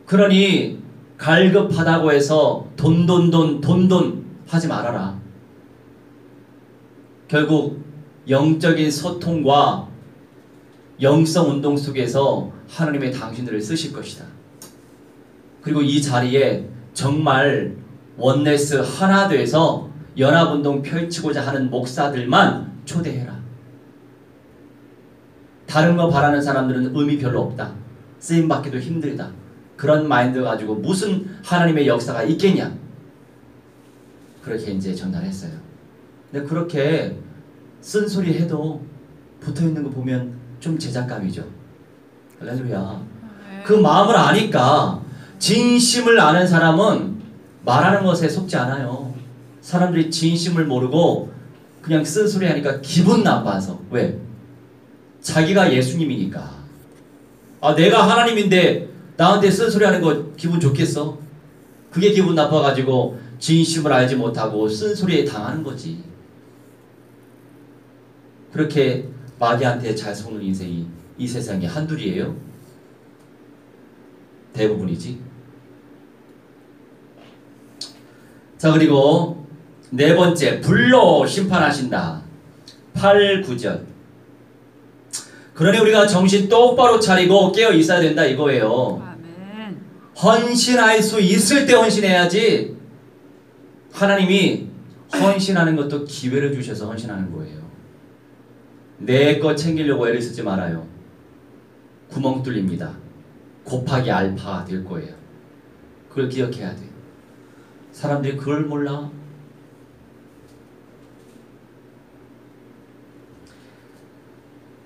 그러니 갈급하다고 해서 돈 하지 말아라. 결국 영적인 소통과 영성 운동 속에서 하나님의 당신들을 쓰실 것이다. 그리고 이 자리에 정말 원네스 하나 돼서 연합운동 펼치고자 하는 목사들만 초대해라. 다른 거 바라는 사람들은 의미 별로 없다. 쓰임받기도 힘들다. 그런 마인드 가지고 무슨 하나님의 역사가 있겠냐. 그렇게 이제 전달했어요. 근데 그렇게 쓴소리 해도 붙어있는 거 보면 좀 제작감이죠. 할렐루야. 그 마음을 아니까, 진심을 아는 사람은 말하는 것에 속지 않아요. 사람들이 진심을 모르고 그냥 쓴소리 하니까 기분 나빠서. 왜? 자기가 예수님이니까. 아, 내가 하나님인데 나한테 쓴소리 하는 거 기분 좋겠어? 그게 기분 나빠가지고 진심을 알지 못하고 쓴소리에 당하는 거지. 그렇게 마귀한테 잘 속는 인생이 이 세상에 한둘이에요? 대부분이지. 자, 그리고 네 번째, 불로 심판하신다. 8, 9절. 그러니 우리가 정신 똑바로 차리고 깨어 있어야 된다 이거예요. 아멘. 헌신할 수 있을 때 헌신해야지. 하나님이 헌신하는 것도 기회를 주셔서 헌신하는 거예요. 내 것 챙기려고 애를 쓰지 말아요. 구멍 뚫립니다. 곱하기 알파 될 거예요. 그걸 기억해야 돼. 사람들이 그걸 몰라.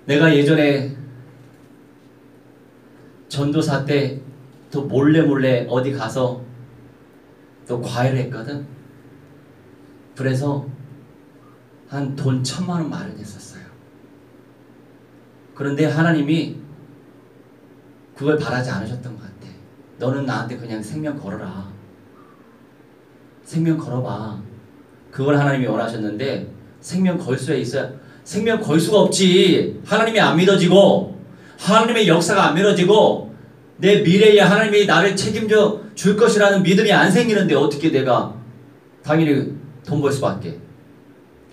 내가 예전에 전도사 때 또 몰래 어디 가서 또 과외를 했거든. 그래서 한 돈 1,000만 원 마련했었어요. 그런데 하나님이 그걸 바라지 않으셨던 것 같아. 너는 나한테 그냥 생명 걸어라. 생명 걸어봐. 그걸 하나님이 원하셨는데 생명 걸 수에 있어야. 생명 걸 수가 없지. 하나님이 안 믿어지고 하나님의 역사가 안 믿어지고 내 미래에 하나님이 나를 책임져 줄 것이라는 믿음이 안 생기는데 어떻게 내가 당연히 돈 벌 수밖에.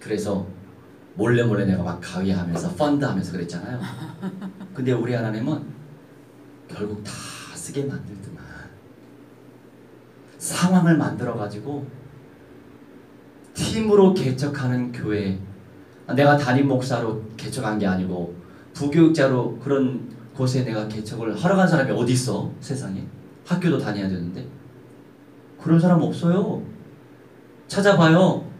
그래서 몰래 내가 막 가위하면서 펀드하면서 그랬잖아요. 근데 우리 하나님은 결국 다 쓰게 만들더만. 상황을 만들어가지고 팀으로 개척하는 교회. 내가 담임 목사로 개척한 게 아니고 부교육자로 그런 곳에 내가 개척을 하러 간 사람이 어디 있어? 세상에. 학교도 다녀야 되는데. 그런 사람 없어요. 찾아봐요.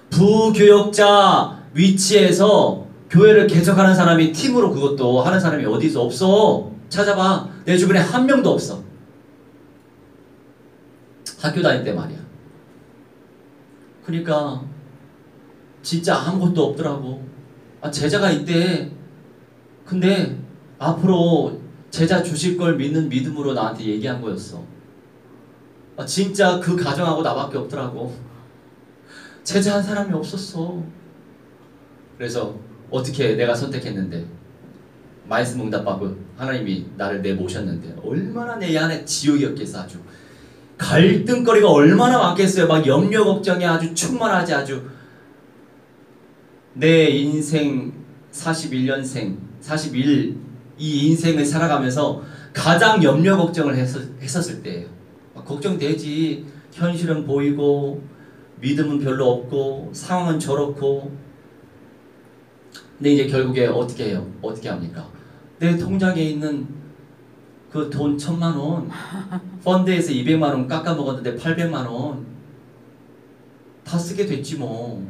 부교육자 위치에서 교회를 개척하는 사람이 팀으로 그것도 하는 사람이 어디 있어? 없어. 찾아봐. 내 주변에 한 명도 없어. 학교 다닐 때 말이야. 그러니까 진짜 아무것도 없더라고. 아, 제자가 있대. 근데 앞으로 제자 주실 걸 믿는 믿음으로 나한테 얘기한 거였어. 진짜 그 가정하고 나밖에 없더라고. 제자한 사람이 없었어. 그래서 어떻게 내가 선택했는데 말씀 응답받고 하나님이 나를 내모셨는데 얼마나 내 안에 지옥이었겠어. 아주 갈등거리가 얼마나 많겠어요. 막 염려 걱정이 아주 충만하지. 아주 내 인생 41년생 41 이 인생을 살아가면서 가장 염려 걱정을 했었을 때예요. 걱정되지. 현실은 보이고 믿음은 별로 없고 상황은 저렇고. 근데 이제 결국에 어떻게 해요? 어떻게 합니까? 내 통장에 있는 그 돈 1,000만 원 펀드에서 200만 원 깎아 먹었는데 800만 원 다 쓰게 됐지 뭐.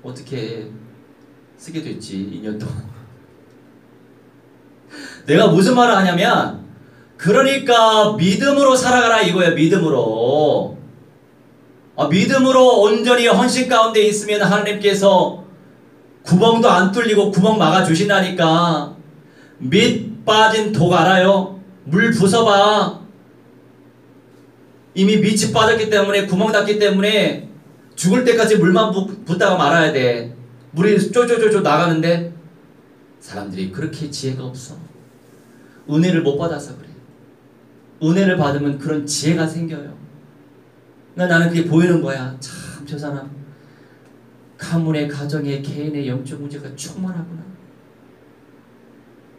어떻게 쓰게 됐지 2년 동안. 내가 무슨 말을 하냐면 그러니까 믿음으로 살아가라 이거야. 믿음으로. 믿음으로 온전히 헌신 가운데 있으면 하나님께서 구멍도 안 뚫리고 구멍 막아 주신다니까. 밑 빠진 독 알아요? 물 부숴봐. 이미 밑이 빠졌기 때문에 구멍 났기 때문에 죽을 때까지 물만 붓다가 말아야 돼. 물이 쪼쪼쪼쪼 나가는데 사람들이 그렇게 지혜가 없어. 은혜를 못 받아서 그래. 은혜를 받으면 그런 지혜가 생겨요. 나는 그게 보이는 거야. 참 저 사람 가문의 가정의 개인의 영적 문제가 충만하구나.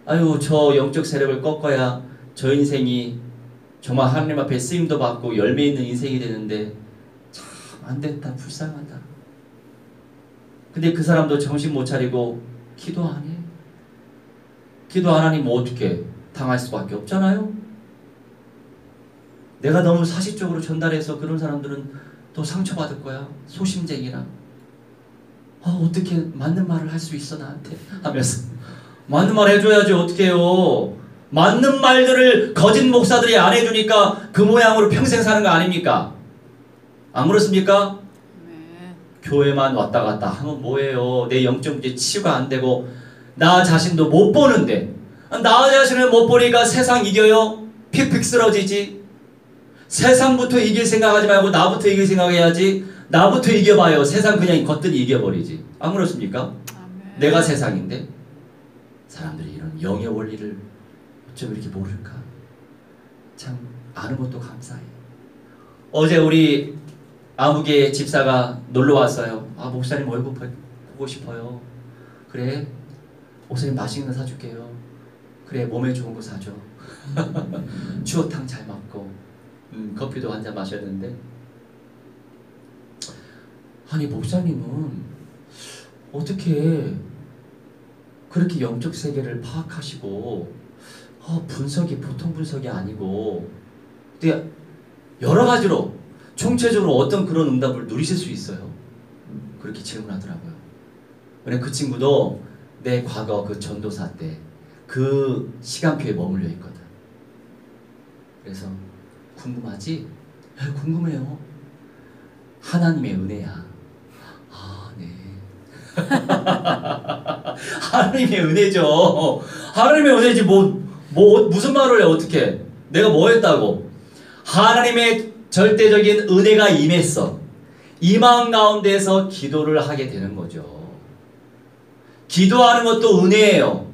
아유 저 영적 세력을 꺾어야 저 인생이 정말 하나님 앞에 쓰임도 받고 열매 있는 인생이 되는데 참 안됐다. 불쌍하다. 근데 그 사람도 정신 못 차리고 기도 안 해. 기도 안 하니 뭐 어떻게 당할 수밖에 없잖아요. 내가 너무 사실적으로 전달해서 그런 사람들은 더 상처받을 거야. 소심쟁이라. 어떻게 맞는 말을 할 수 있어 나한테 하면서. 맞는 말 해줘야지 어떻게 해요. 맞는 말들을 거짓 목사들이 안 해주니까 그 모양으로 평생 사는 거 아닙니까? 안 그렇습니까? 네. 교회만 왔다 갔다 하면 뭐예요. 내 영적 문제 치유가 안 되고 나 자신도 못 보는데 나 자신을 못 보니까 세상 이겨요? 픽픽 쓰러지지. 세상부터 이길 생각하지 말고 나부터 이길 생각해야지. 나부터 이겨봐요. 세상 그냥 걷더니 이겨버리지. 안 그렇습니까? 아멘. 내가 세상인데 사람들이 이런 영의 원리를 어쩜 이렇게 모를까? 참 아는 것도 감사해. 어제 우리 아무개 집사가 놀러 왔어요. 목사님 얼굴 보고 싶어요. 그래 목사님 맛있는 거 사줄게요. 그래 몸에 좋은 거 사줘. 추어탕 잘 먹고 커피도 한 잔 마셨는데 아니 목사님은 어떻게 그렇게 영적 세계를 파악하시고 분석이 보통 분석이 아니고 근데 여러 가지로 총체적으로 어떤 그런 응답을 누리실 수 있어요? 그렇게 질문하더라고요. 그 친구도 내 과거 그 전도사 때 그 시간표에 머물러 있거든. 그래서 궁금하지? 궁금해요. 하나님의 은혜야. 네. 하나님의 은혜죠. 하나님의 은혜지 무슨 말을 해 어떻게? 내가 뭐 했다고? 하나님의 절대적인 은혜가 임했어. 이 마음 가운데서 기도를 하게 되는 거죠. 기도하는 것도 은혜예요.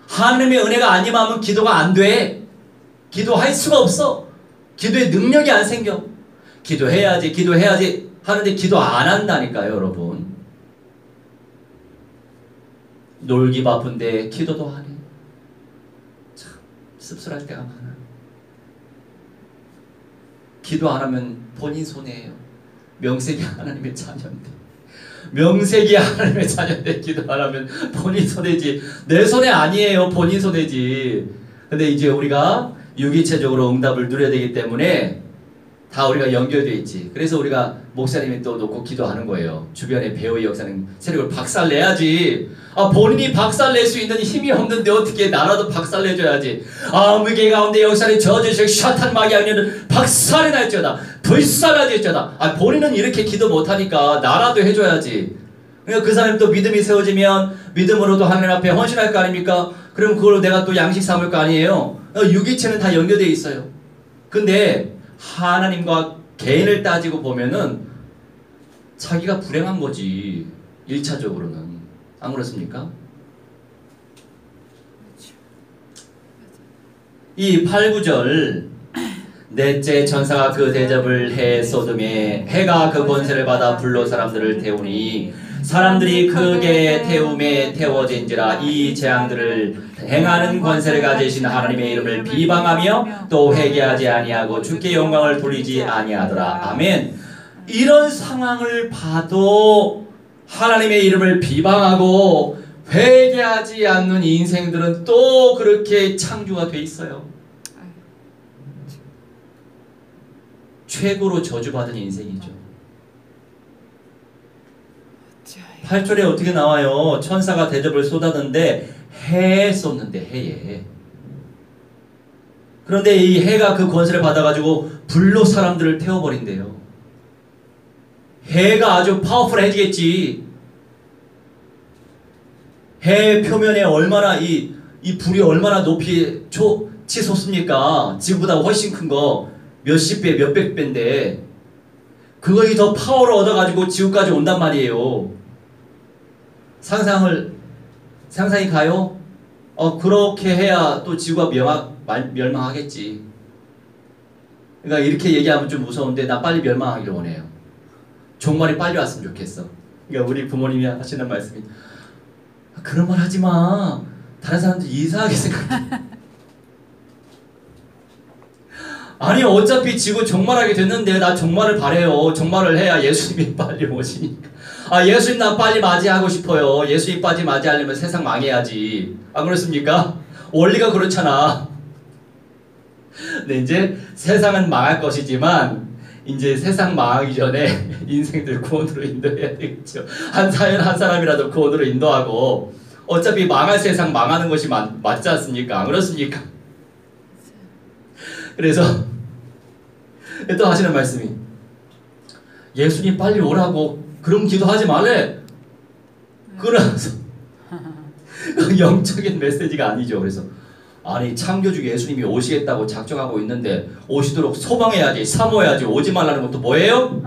하나님의 은혜가 안 임하면 기도가 안 돼. 기도할 수가 없어. 기도의 능력이 안 생겨. 기도해야지 하는데 기도 안 한다니까요, 여러분. 놀기 바쁜데 기도도 안 해. 참 씁쓸할 때가 많아. 기도 안 하면 본인 손해예요. 명색이 하나님의 자녀인데. 명색이 하나님의 자녀인데 기도 안 하면 본인 손해지. 내 손해 아니에요. 본인 손해지. 근데 이제 우리가 유기체적으로 응답을 누려야 되기 때문에 다 우리가 연결되어 있지. 그래서 우리가 목사님이 또 놓고 기도하는 거예요. 주변에 배우의 역사는 세력을 박살내야지. 본인이 박살낼 수 있는 힘이 없는데 어떻게 나라도 박살내줘야지. 무게 가운데 역사는 저주식 샤탄 마귀아니는 박살이 날지어다. 불살라질지어다. 본인은 이렇게 기도 못하니까 나라도 해줘야지. 그러니까 그 사람이 또 믿음이 세워지면 믿음으로도 하나님 앞에 헌신할 거 아닙니까? 그럼 그걸로 내가 또 양식 삼을 거 아니에요. 유기체는 다 연결되어 있어요. 근데 하나님과 개인을 따지고 보면은 자기가 불행한 거지. 1차적으로는. 안 그렇습니까? 이 8, 9절 넷째 천사가 그 대접을 해 소돔에 해가 그 권세를 받아 불로 사람들을 태우니 사람들이 크게 태움에 태워진지라 이 재앙들을 행하는 권세를 가지신 하나님의 이름을 비방하며 또 회개하지 아니하고 주께 영광을 돌리지 아니하더라. 아멘. 이런 상황을 봐도 하나님의 이름을 비방하고 회개하지 않는 인생들은 또 그렇게 창조가 돼 있어요. 최고로 저주받은 인생이죠. 8절에 어떻게 나와요? 천사가 대접을 쏟았는데 해에 쏟는데 해에. 그런데 이 해가 그 권세를 받아가지고 불로 사람들을 태워버린대요. 해가 아주 파워풀해지겠지. 해 표면에 얼마나 이 불이 얼마나 높이 치솟습니까? 지구보다 훨씬 큰 거 몇십 배, 몇백 배인데 그거이 더 파워를 얻어가지고 지구까지 온단 말이에요. 상상이 가요? 그렇게 해야 또 지구가 멸망하겠지. 그러니까 이렇게 얘기하면 좀 무서운데 나 빨리 멸망하기를 원해요. 종말이 빨리 왔으면 좋겠어. 그러니까 우리 부모님이 하시는 말씀이 그런 말 하지 마. 다른 사람들 이상하게 생각해. 아니 어차피 지구 종말하게 됐는데 나 종말을 바래요. 종말을 해야 예수님이 빨리 오시니까. 예수님 나 빨리 맞이하고 싶어요. 예수님 빨리 맞이하려면 세상 망해야지. 안 그렇습니까? 원리가 그렇잖아. 근데 이제 세상은 망할 것이지만 이제 세상 망하기 전에 인생들 구원으로 인도해야 되겠죠. 한 사람이라도 구원으로 인도하고 어차피 망할 세상 망하는 것이 맞지 않습니까? 안 그렇습니까? 그래서 또 하시는 말씀이 예수님 빨리 오라고 그럼 기도하지 말래. 그러면서 영적인 메시지가 아니죠. 그래서 아니 창조주 예수님이 오시겠다고 작정하고 있는데 오시도록 소망해야지, 사모해야지. 오지 말라는 것도 뭐예요?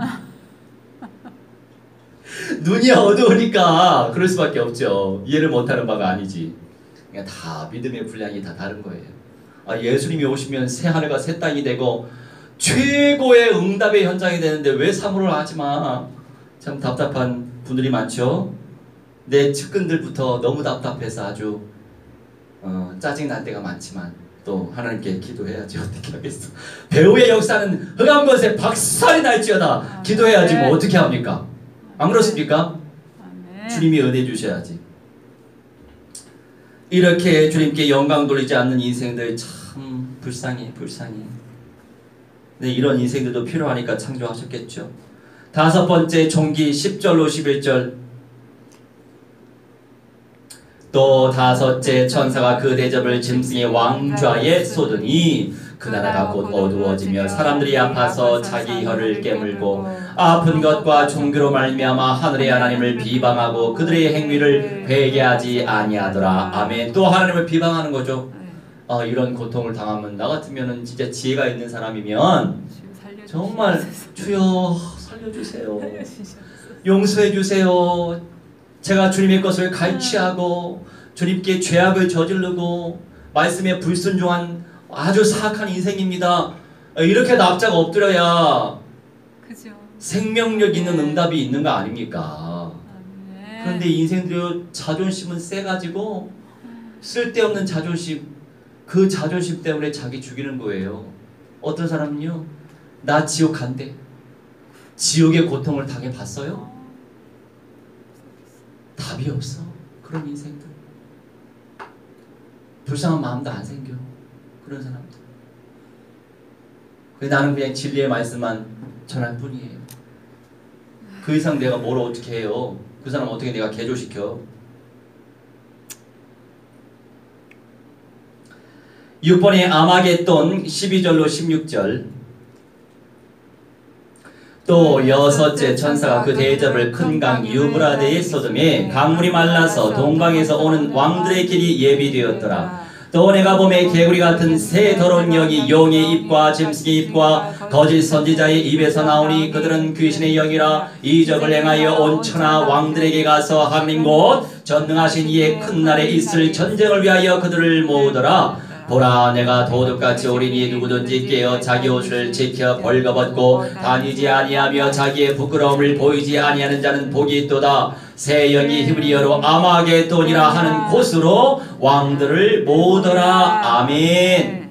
눈이 어두우니까 그럴 수밖에 없죠. 이해를 못하는 바가 아니지. 그냥 다 믿음의 분량이 다 다른 거예요. 예수님이 오시면 새 하늘과 새 땅이 되고 최고의 응답의 현장이 되는데 왜 사모를 하지 마. 참 답답한 분들이 많죠. 내 측근들부터 너무 답답해서 아주 짜증날 때가 많지만 또 하나님께 기도해야지. 어떻게 하겠어. 배우의 역사는 흑암 것에 박살이 날지어다. 기도해야지 뭐 어떻게 합니까? 안 그렇습니까? 주님이 은혜 주셔야지. 이렇게 주님께 영광 돌리지 않는 인생들 참 불쌍해. 근데 이런 인생들도 필요하니까 창조하셨겠죠. 다섯 번째 종기 10절로 11절. 또 다섯째 천사가 그 대접을 짐승의 왕좌에 쏟으니 그 나라가 곧 어두워지며 사람들이 아파서 자기 혀를 깨물고 아픈 것과 종교로 말미암아 하늘의 하나님을 비방하고 그들의 행위를 회개하지 아니하더라. 아멘. 또 하나님을 비방하는 거죠. 이런 고통을 당하면 나 같으면은 진짜 지혜가 있는 사람이면 정말 주여 살려주세요. 용서해 주세요. 제가 주님의 것을 갈취하고 주님께 죄악을 저지르고 말씀에 불순종한 아주 사악한 인생입니다. 이렇게 납작 엎드려야 그죠. 생명력 있는 응답이 있는 거 아닙니까? 그런데 인생들의 자존심은 세가지고 쓸데없는 자존심, 그 자존심 때문에 자기 죽이는 거예요. 어떤 사람은요, 나 지옥 간대. 지옥의 고통을 당해봤어요? 답이 없어. 그런 인생들. 불쌍한 마음도 안 생겨. 그런 사람들. 나는 그냥 진리의 말씀만 전할 뿐이에요. 그 이상 내가 뭘 어떻게 해요? 그 사람 어떻게 내가 개조시켜? 6번에 아마겟돈 12절로 16절. 또 여섯째 천사가 그 대접을 큰 강 유브라데에 쏟음에 강물이 말라서 동방에서 오는 왕들의 길이 예비되었더라. 또 내가 봄에 개구리 같은 새 더러운 영이 용의 입과 짐승의 입과 거짓 선지자의 입에서 나오니 그들은 귀신의 영이라 이적을 행하여 온 천하 왕들에게 가서 하나님 곧 전능하신 이의 큰 날에 있을 전쟁을 위하여 그들을 모으더라. 보라, 내가 도둑같이 오리니 누구든지 깨어 자기 옷을 지켜 벌거벗고 다니지 아니하며 자기의 부끄러움을 보이지 아니하는 자는 복이 있도다. 새 영이 히브리어로 아마게돈이라 하는 곳으로 왕들을 모으더라. 아멘.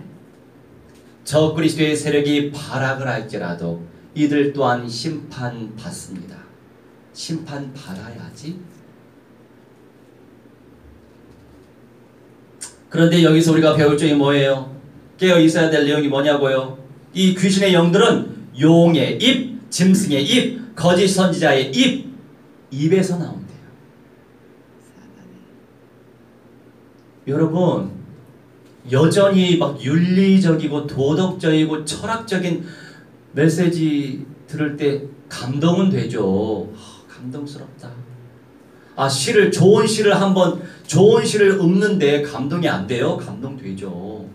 저 그리스도의 세력이 발악을 할지라도 이들 또한 심판받습니다. 심판받아야지. 그런데 여기서 우리가 배울 점이 뭐예요? 깨어 있어야 될 내용이 뭐냐고요? 이 귀신의 영들은 용의 입, 짐승의 입, 거짓 선지자의 입에서 나온대요. 여러분, 여전히 막 윤리적이고 도덕적이고 철학적인 메시지 들을 때 감동은 되죠. 감동스럽다. 좋은 시를 읊는데 감동이 안 돼요? 감동되죠.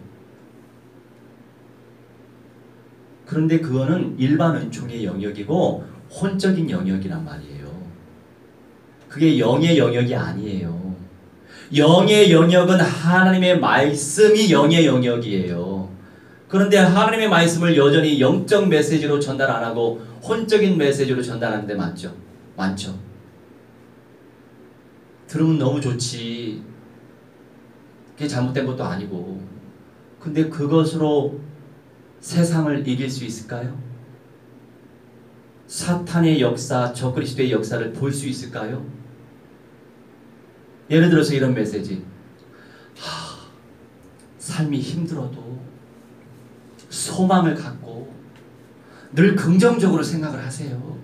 그런데 그거는 일반 은총의 영역이고 혼적인 영역이란 말이에요. 그게 영의 영역이 아니에요. 영의 영역은 하나님의 말씀이 영의 영역이에요. 그런데 하나님의 말씀을 여전히 영적 메시지로 전달 안 하고 혼적인 메시지로 전달하는데 많죠. 들으면 너무 좋지. 그게 잘못된 것도 아니고. 근데 그것으로 세상을 이길 수 있을까요? 사탄의 역사, 적그리스도의 역사를 볼 수 있을까요? 예를 들어서 이런 메시지. 삶이 힘들어도 소망을 갖고 늘 긍정적으로 생각을 하세요.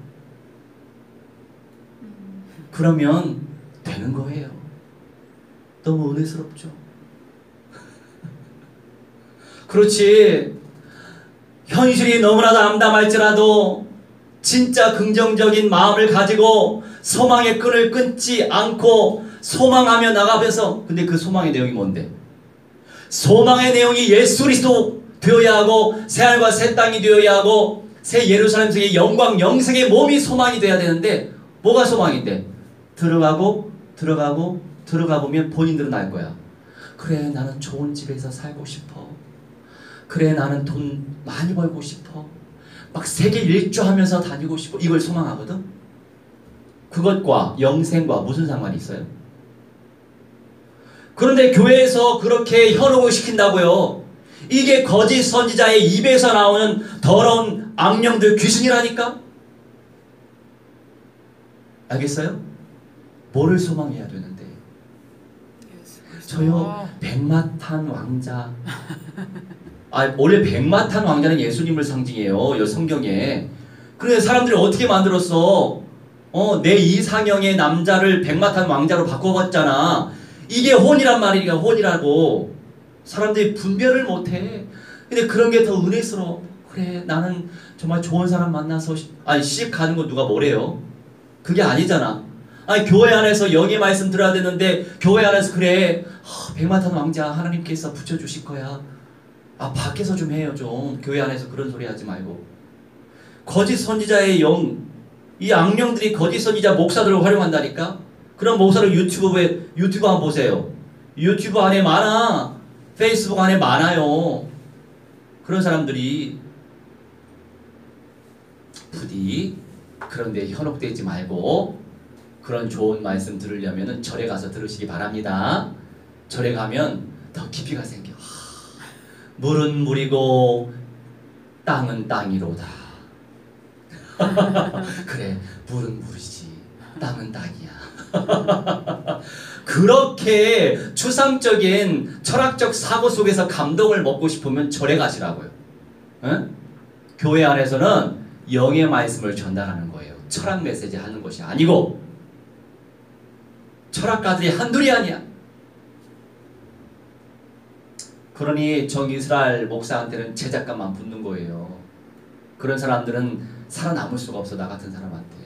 그러면 되는 거예요. 너무 은혜스럽죠. 그렇지. 현실이 너무나도 암담할지라도 진짜 긍정적인 마음을 가지고 소망의 끈을 끊지 않고 소망하며 나가면서, 근데 그 소망의 내용이 뭔데? 소망의 내용이 예수 그리스도 되어야 하고 새하늘과 새 땅이 되어야 하고 새 예루살렘 속의 영광 영생의 몸이 소망이 되어야 되는데 뭐가 소망인데? 들어가 보면 본인들은 알 거야. 그래, 나는 좋은 집에서 살고 싶어. 그래, 나는 돈 많이 벌고 싶어. 막 세계 일주하면서 다니고 싶어. 이걸 소망하거든. 그것과 영생과 무슨 상관이 있어요? 그런데 교회에서 그렇게 현혹을 시킨다고요. 이게 거짓 선지자의 입에서 나오는 더러운 악령들, 귀신이라니까. 알겠어요? 뭐를 소망해야 되는데? 저요, 백마탄 왕자. 원래 백마탄 왕자는 예수님을 상징해요. 이 성경에. 그런데 사람들이 어떻게 만들었어? 내 이상형의 남자를 백마탄 왕자로 바꿔봤잖아. 이게 혼이란 말이니까 혼이라고. 사람들이 분별을 못해. 근데 그런 게 더 은혜스러워. 그래, 나는 정말 좋은 사람 만나서 시집 가는 거 누가 뭐래요? 그게 아니잖아. 교회 안에서 영의 말씀 들어야 되는데 교회 안에서 그래, 백마탄 왕자 하나님께서 붙여주실 거야. 밖에서 좀 해요. 좀 교회 안에서 그런 소리 하지 말고. 거짓 선지자의 영, 이 악령들이 거짓 선지자 목사들을 활용한다니까. 그런 목사를 유튜브 한번 보세요. 유튜브 안에 많아. 페이스북 안에 많아요. 그런 사람들이. 부디 그런데 현혹되지 말고 그런 좋은 말씀 들으려면 절에 가서 들으시기 바랍니다. 절에 가면 더 깊이가 생겨. 물은 물이고 땅은 땅이로다. 그래, 물은 물이지 땅은 땅이야. 그렇게 추상적인 철학적 사고 속에서 감동을 먹고 싶으면 절에 가시라고요. 응? 교회 안에서는 영의 말씀을 전달하는 거예요. 철학 메시지 하는 것이 아니고. 철학가들이 한둘이 아니야. 그러니 정이스라엘 목사한테는 제작감만 붙는 거예요. 그런 사람들은 살아남을 수가 없어. 나 같은 사람한테.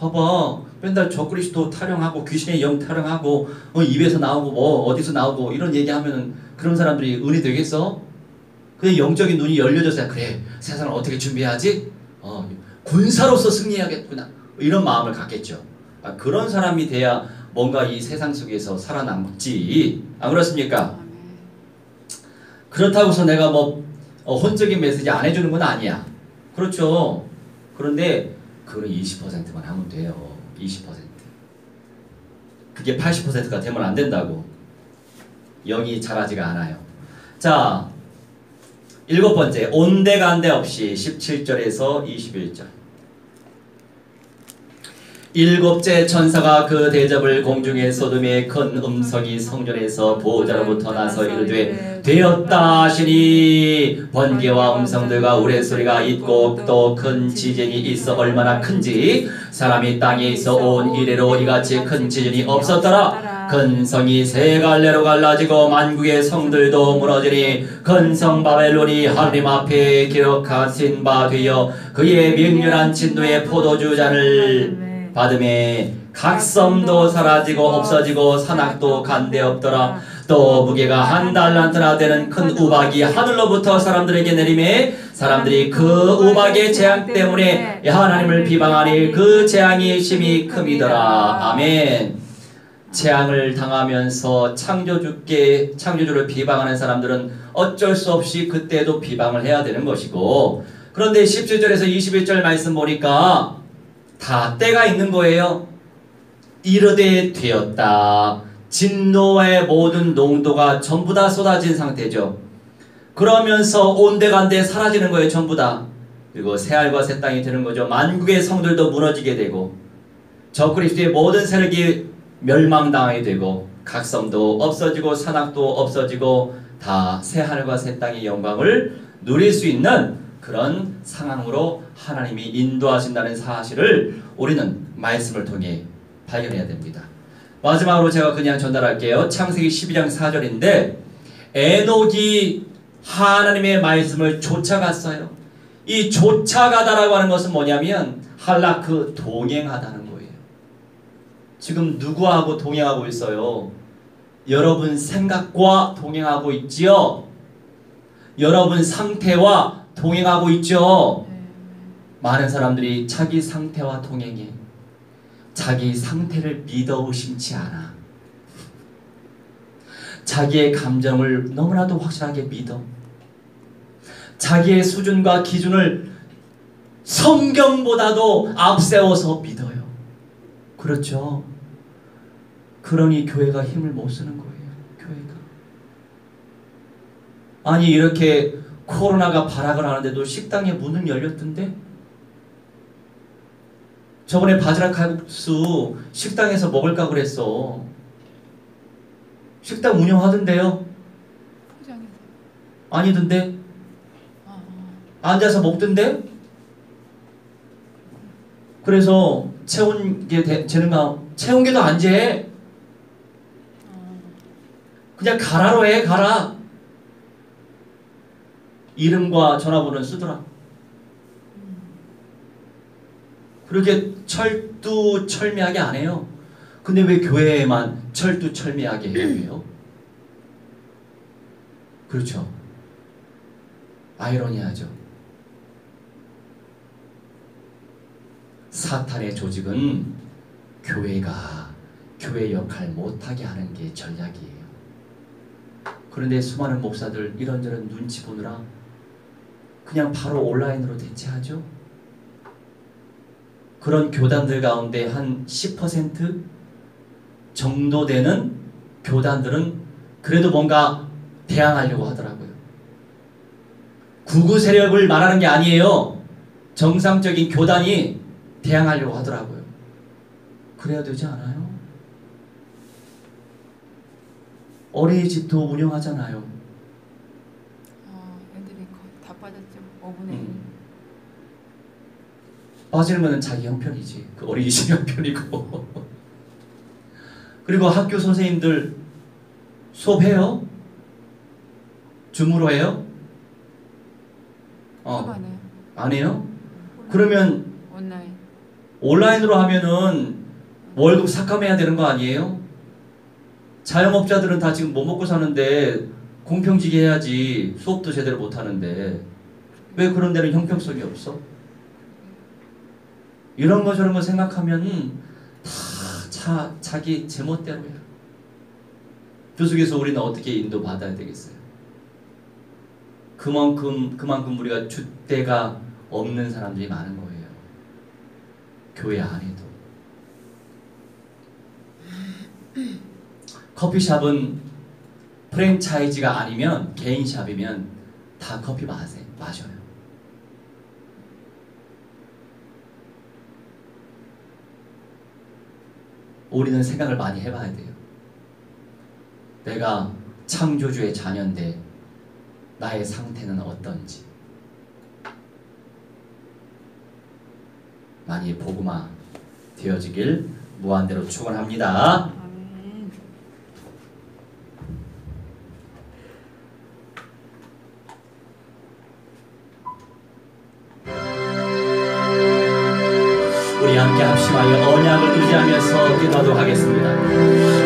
봐봐, 맨날 적그리스도 타령하고 귀신의 영 타령하고 입에서 나오고 뭐 어디서 나오고 이런 얘기하면은 그런 사람들이 은혜 되겠어? 그냥 영적인 눈이 열려져서 그래, 세상을 어떻게 준비해야지? 군사로서 승리해야겠구나, 이런 마음을 갖겠죠. 그런 사람이 돼야 뭔가 이 세상 속에서 살아남지. 안 그렇습니까? 아멘. 그렇다고 해서 내가 뭐 혼적인 메시지 안 해주는 건 아니야. 그렇죠. 그런데 그건 20%만 하면 돼요. 20%. 그게 80%가 되면 안 된다고. 영이 자라지가 않아요. 자, 7번째, 온데간데 없이 17절에서 21절. 일곱째 천사가 그 대접을 공중의 소돔의 큰 음성이 성전에서 보호자로부터 나서 이르되 되었다 하시니, 번개와 음성들과 우레소리가 있고 또 큰 지진이 있어 얼마나 큰지 사람이 땅에 있어 온 이래로 이같이 큰 지진이 없었더라. 큰 성이 세 갈래로 갈라지고 만국의 성들도 무너지니 큰 성 바벨론이 하나님 앞에 기록하신 바 되어 그의 맹렬한 진노의 포도주 잔을 받음에 각 섬도 사라지고 없어지고 산악도 간데 없더라. 또 무게가 한 달란트나 되는 큰 우박이 하늘로부터 사람들에게 내림에 사람들이 그 우박의 재앙 때문에 하나님을 비방하니 그 재앙이 심히 큼이더라. 아멘. 재앙을 당하면서 창조주를 비방하는 사람들은 어쩔 수 없이 그때도 비방을 해야 되는 것이고, 그런데 17절에서 21절 말씀 보니까 다 때가 있는 거예요. 이르되 되었다. 진노의 모든 농도가 전부 다 쏟아진 상태죠. 그러면서 온데간데 사라지는 거예요. 전부 다. 그리고 새하늘과 새 땅이 되는 거죠. 만국의 성들도 무너지게 되고 적그리스도의 모든 세력이 멸망당하게 되고 각 섬도 없어지고 산악도 없어지고 다 새하늘과 새 땅의 영광을 누릴 수 있는 그런 상황으로 하나님이 인도하신다는 사실을 우리는 말씀을 통해 발견해야 됩니다. 마지막으로 제가 그냥 전달할게요. 창세기 12장 4절인데 에녹이 하나님의 말씀을 쫓아갔어요. 이 쫓아가다라고 하는 것은 뭐냐면 할라크, 동행하다는 거예요. 지금 누구하고 동행하고 있어요? 여러분 생각과 동행하고 있지요? 여러분 상태와 동행하고 있죠? 많은 사람들이 자기 상태와 동행해. 자기 상태를 믿어 의심치 않아. 자기의 감정을 너무나도 확실하게 믿어. 자기의 수준과 기준을 성경보다도 앞세워서 믿어요. 그렇죠? 그러니 교회가 힘을 못 쓰는 거예요. 교회가. 아니 이렇게 코로나가 발악을 하는데도 식당에 문은 열렸던데? 저번에 바지락 칼국수 식당에서 먹을까 그랬어. 식당 운영하던데요? 포장해서. 아니던데? 앉아서 먹던데? 그래서 채운 게 되는가? 채운 게도 안 재. 그냥 가라로 해. 가라. 이름과 전화번호는 쓰더라. 그렇게 철두철미하게 안 해요. 근데 왜 교회에만 철두철미하게 해요? 그렇죠. 아이러니하죠. 사탄의 조직은 교회 역할 못하게 하는 게 전략이에요. 그런데 수많은 목사들 이런저런 눈치 보느라 그냥 바로 온라인으로 대체하죠. 그런 교단들 가운데 한 10% 정도 되는 교단들은 그래도 뭔가 대항하려고 하더라고요. 구구 세력을 말하는 게 아니에요. 정상적인 교단이 대항하려고 하더라고요. 그래야 되지 않아요? 어린이집도 운영하잖아요. 애들이 다 빠졌죠. 5분의 1. 빠지는 것은 자기 형편이지. 그 어린이집 형편이고. 그리고 학교 선생님들 수업해요? 줌으로 해요? 수업 안 해요. 안 해요? 그러면 온라인. 온라인으로 하면은 월급 삭감해야 되는 거 아니에요? 자영업자들은 다 지금 못 먹고 사는데 공평지게 해야지. 수업도 제대로 못 하는데 왜 그런 데는 형평성이 없어? 이런 거 저런 거 생각하면 다 자기 제멋대로야. 그 속에서 우리는 어떻게 인도받아야 되겠어요? 그만큼 우리가 줏대가 없는 사람들이 많은 거예요. 교회 안에도. 커피숍은 프랜차이즈가 아니면 개인샵이면 다 커피 마셔요. 우리는 생각을 많이 해봐야 돼요. 내가 창조주의 자녀인데 나의 상태는 어떤지. 많이 복음화 되어지길 무한대로 축원합니다. 아멘. 우리 함께 합심하여 언약을 의지하면서 기도하도록 하겠습니다.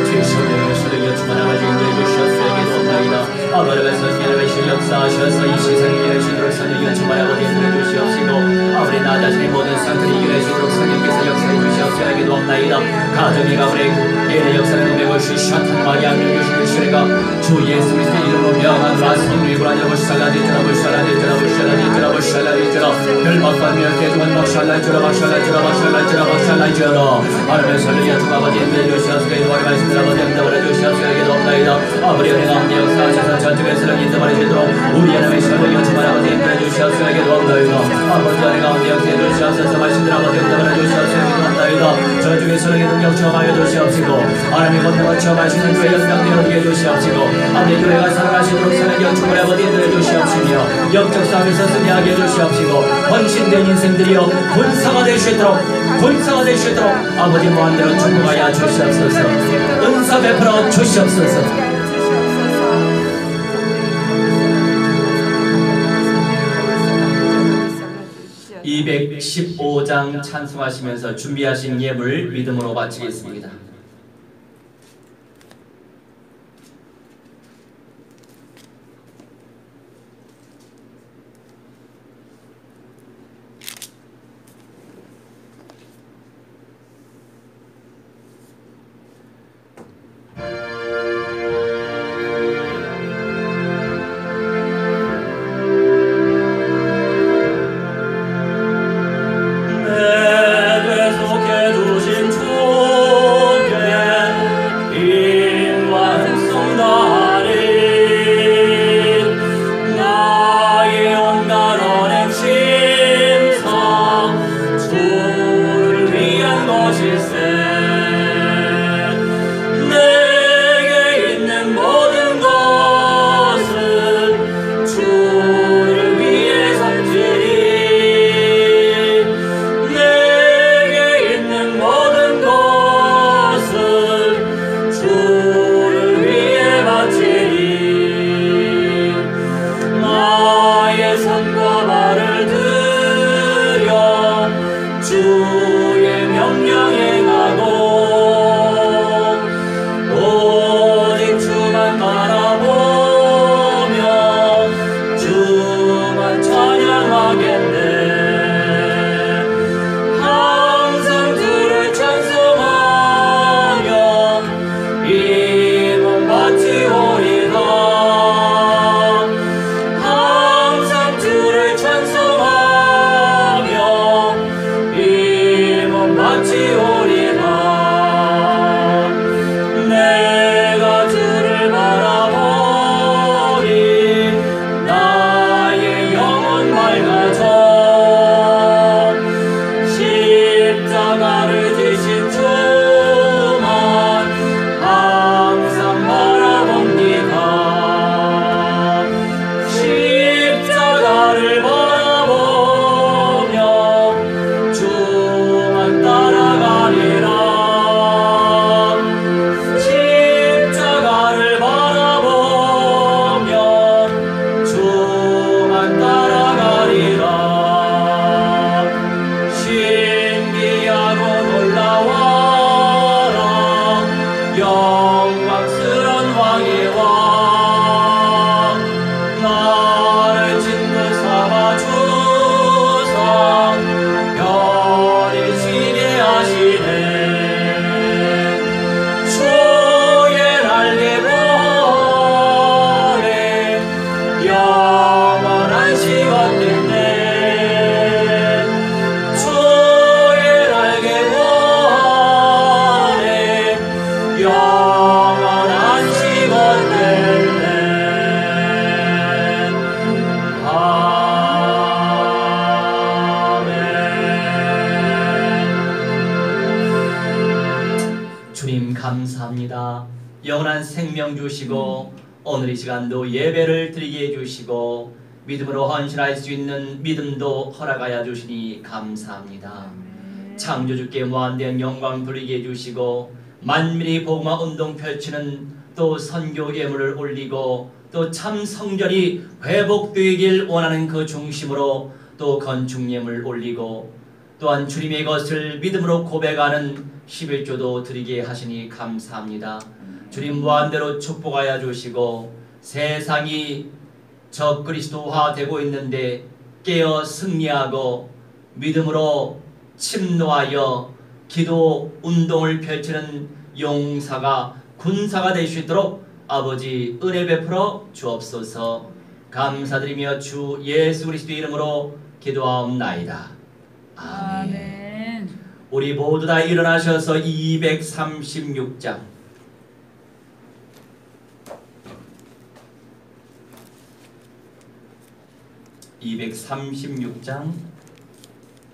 주의 성령의 소리여 주만 아버지 인도해 주시옵소서. 기도합니다. 아버지께서 하나님의 역사하셔서 이 세상을 이겨내시도록 성령이여 주만 아버지 인도해 주시옵시고 아버지 나 자신의 모든 상태를 이겨내시도록 성령께서 역사해 주시옵소서. 기도합니다. 가정의 가문의 애의 역사를 넘겨 주시옵소서. 마귀한 명주신 주시리가 주 예수 그리스도의 이름으로 명하노라. 성령이구나 여보살라디주라 볼살라디주라 볼살라디주라 볼살라디주라 별박반며 개중한 박살라디주라 박살라디주라 박살라디주라 박살라디주라 하나님의 성령이여 주 아버지 인도해 주시옵소서. 기도하리 말씀을 아버지 응답을 해주시옵소서. 기도합니다. 아버지 은혜 가운데 역사하셔서 전중에서는 인도하리 주도록 우리 하나님의 성령이여 주 아버지 인도해 주시옵소서. 기도합니다. 아버지 은혜 가운데 역사해 주시옵소서. 말씀을 아버지 응답을 해주시옵소서. 기도합니다. 전중에서는 능력 체험하여 주시옵시고 하나님의 권능을 체험하시는 주의 영광되어 오게 해주시옵시고 아버지 교회가 살아가시도록 사랑의 축복을 아버지 인도해 주시옵시며 영적 싸움에서 승리하게 해주시옵시고 헌신된 인생들이여 군사가 될 수 있도록 아버지 무한대로 축복하여 주시옵소서. 은사 베풀어 주시옵소서. 215장 찬송하시면서 준비하신 예물 믿음으로 바치겠습니다. 주의 명령에 감사합니다. 영원한 생명 주시고 오늘 이 시간도 예배를 드리게 해주시고 믿음으로 헌신할 수 있는 믿음도 허락하여 주시니 감사합니다. 창조주께 무한대한 영광 돌리게 해주시고 만민이 복음화 운동 펼치는 또 선교 예물을 올리고 또 참 성전이 회복되길 원하는 그 중심으로 또 건축 예물 올리고 또한 주님의 것을 믿음으로 고백하는 11조도 드리게 하시니 감사합니다. 주님 무한대로 축복하여 주시고 세상이 적그리스도화 되고 있는데 깨어 승리하고 믿음으로 침노하여 기도 운동을 펼치는 용사가 군사가 될 수 있도록 아버지 은혜 베풀어 주옵소서. 감사드리며 주 예수 그리스도 이름으로 기도하옵나이다. 아멘. 우리 모두 다 일어나셔서 236장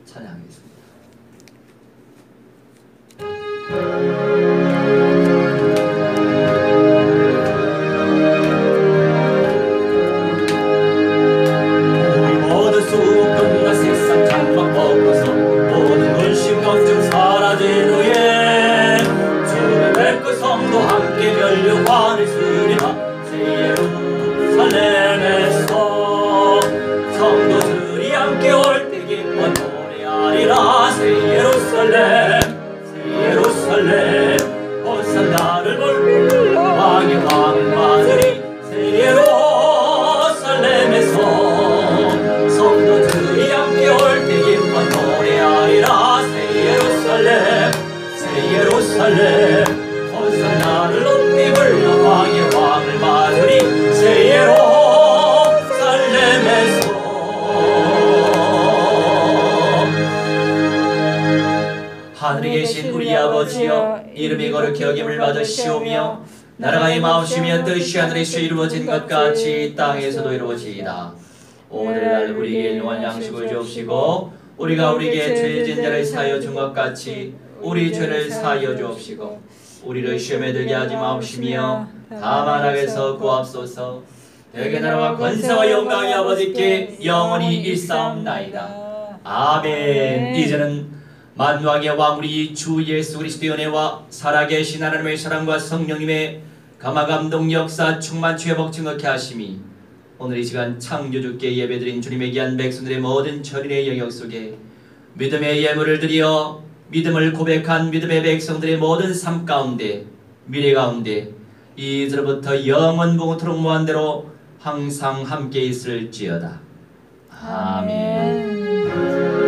찬양하겠습니다. 우리 모두 수고 끝나 세상 장막 벗고서 모든 근심 걱정 사라진 후에 주를 뵙고 성도 함께 멸류관을 쓰리라. 새 예루살렘에서 성도들이 함께 올 때 기뻐 노래하리라. 새 예루살렘 호산나를 볼 왕의 왕을 받으리. 새 예루살렘에서 성도들이 함께 올 때 기뻐 노래하리라. 새 예루살렘 호산나를 높이 불러 왕의 왕을 받으리. 새 예루살렘에서 하늘에 계신 우리 아버지여, 이름이 거룩히 여김을 받으시오며 나라가 임하옵시며 뜻이 하늘에서 이루어진 것 같이 땅에서도 이루어지이다. 오늘날 우리에게 일용할 양식을 주옵시고 우리가 우리에게 죄진 자를 사하여 준 것 같이 우리 죄를 사하여 주옵시고 우리를 시험에 들게 하지 마옵시며 다만 악에서 구하옵소서. 대개 나라와 권세와 영광이 아버지께 영원히 일사옵나이다. 아멘. 이제는 만왕의 왕 우리 주 예수 그리스도의 은혜와 살아계신 하나님의 사랑과 성령님의 감화감동 역사 충만 회복 증거케 하심이 오늘 이 시간 창조주께 예배드린 주님의 귀한 백성들의 모든 절인의 영역 속에 믿음의 예물을 드리어 믿음을 고백한 믿음의 백성들의 모든 삶 가운데 미래 가운데 이제로부터 영원봉토록 무한대로 항상 함께 있을지어다. 아멘.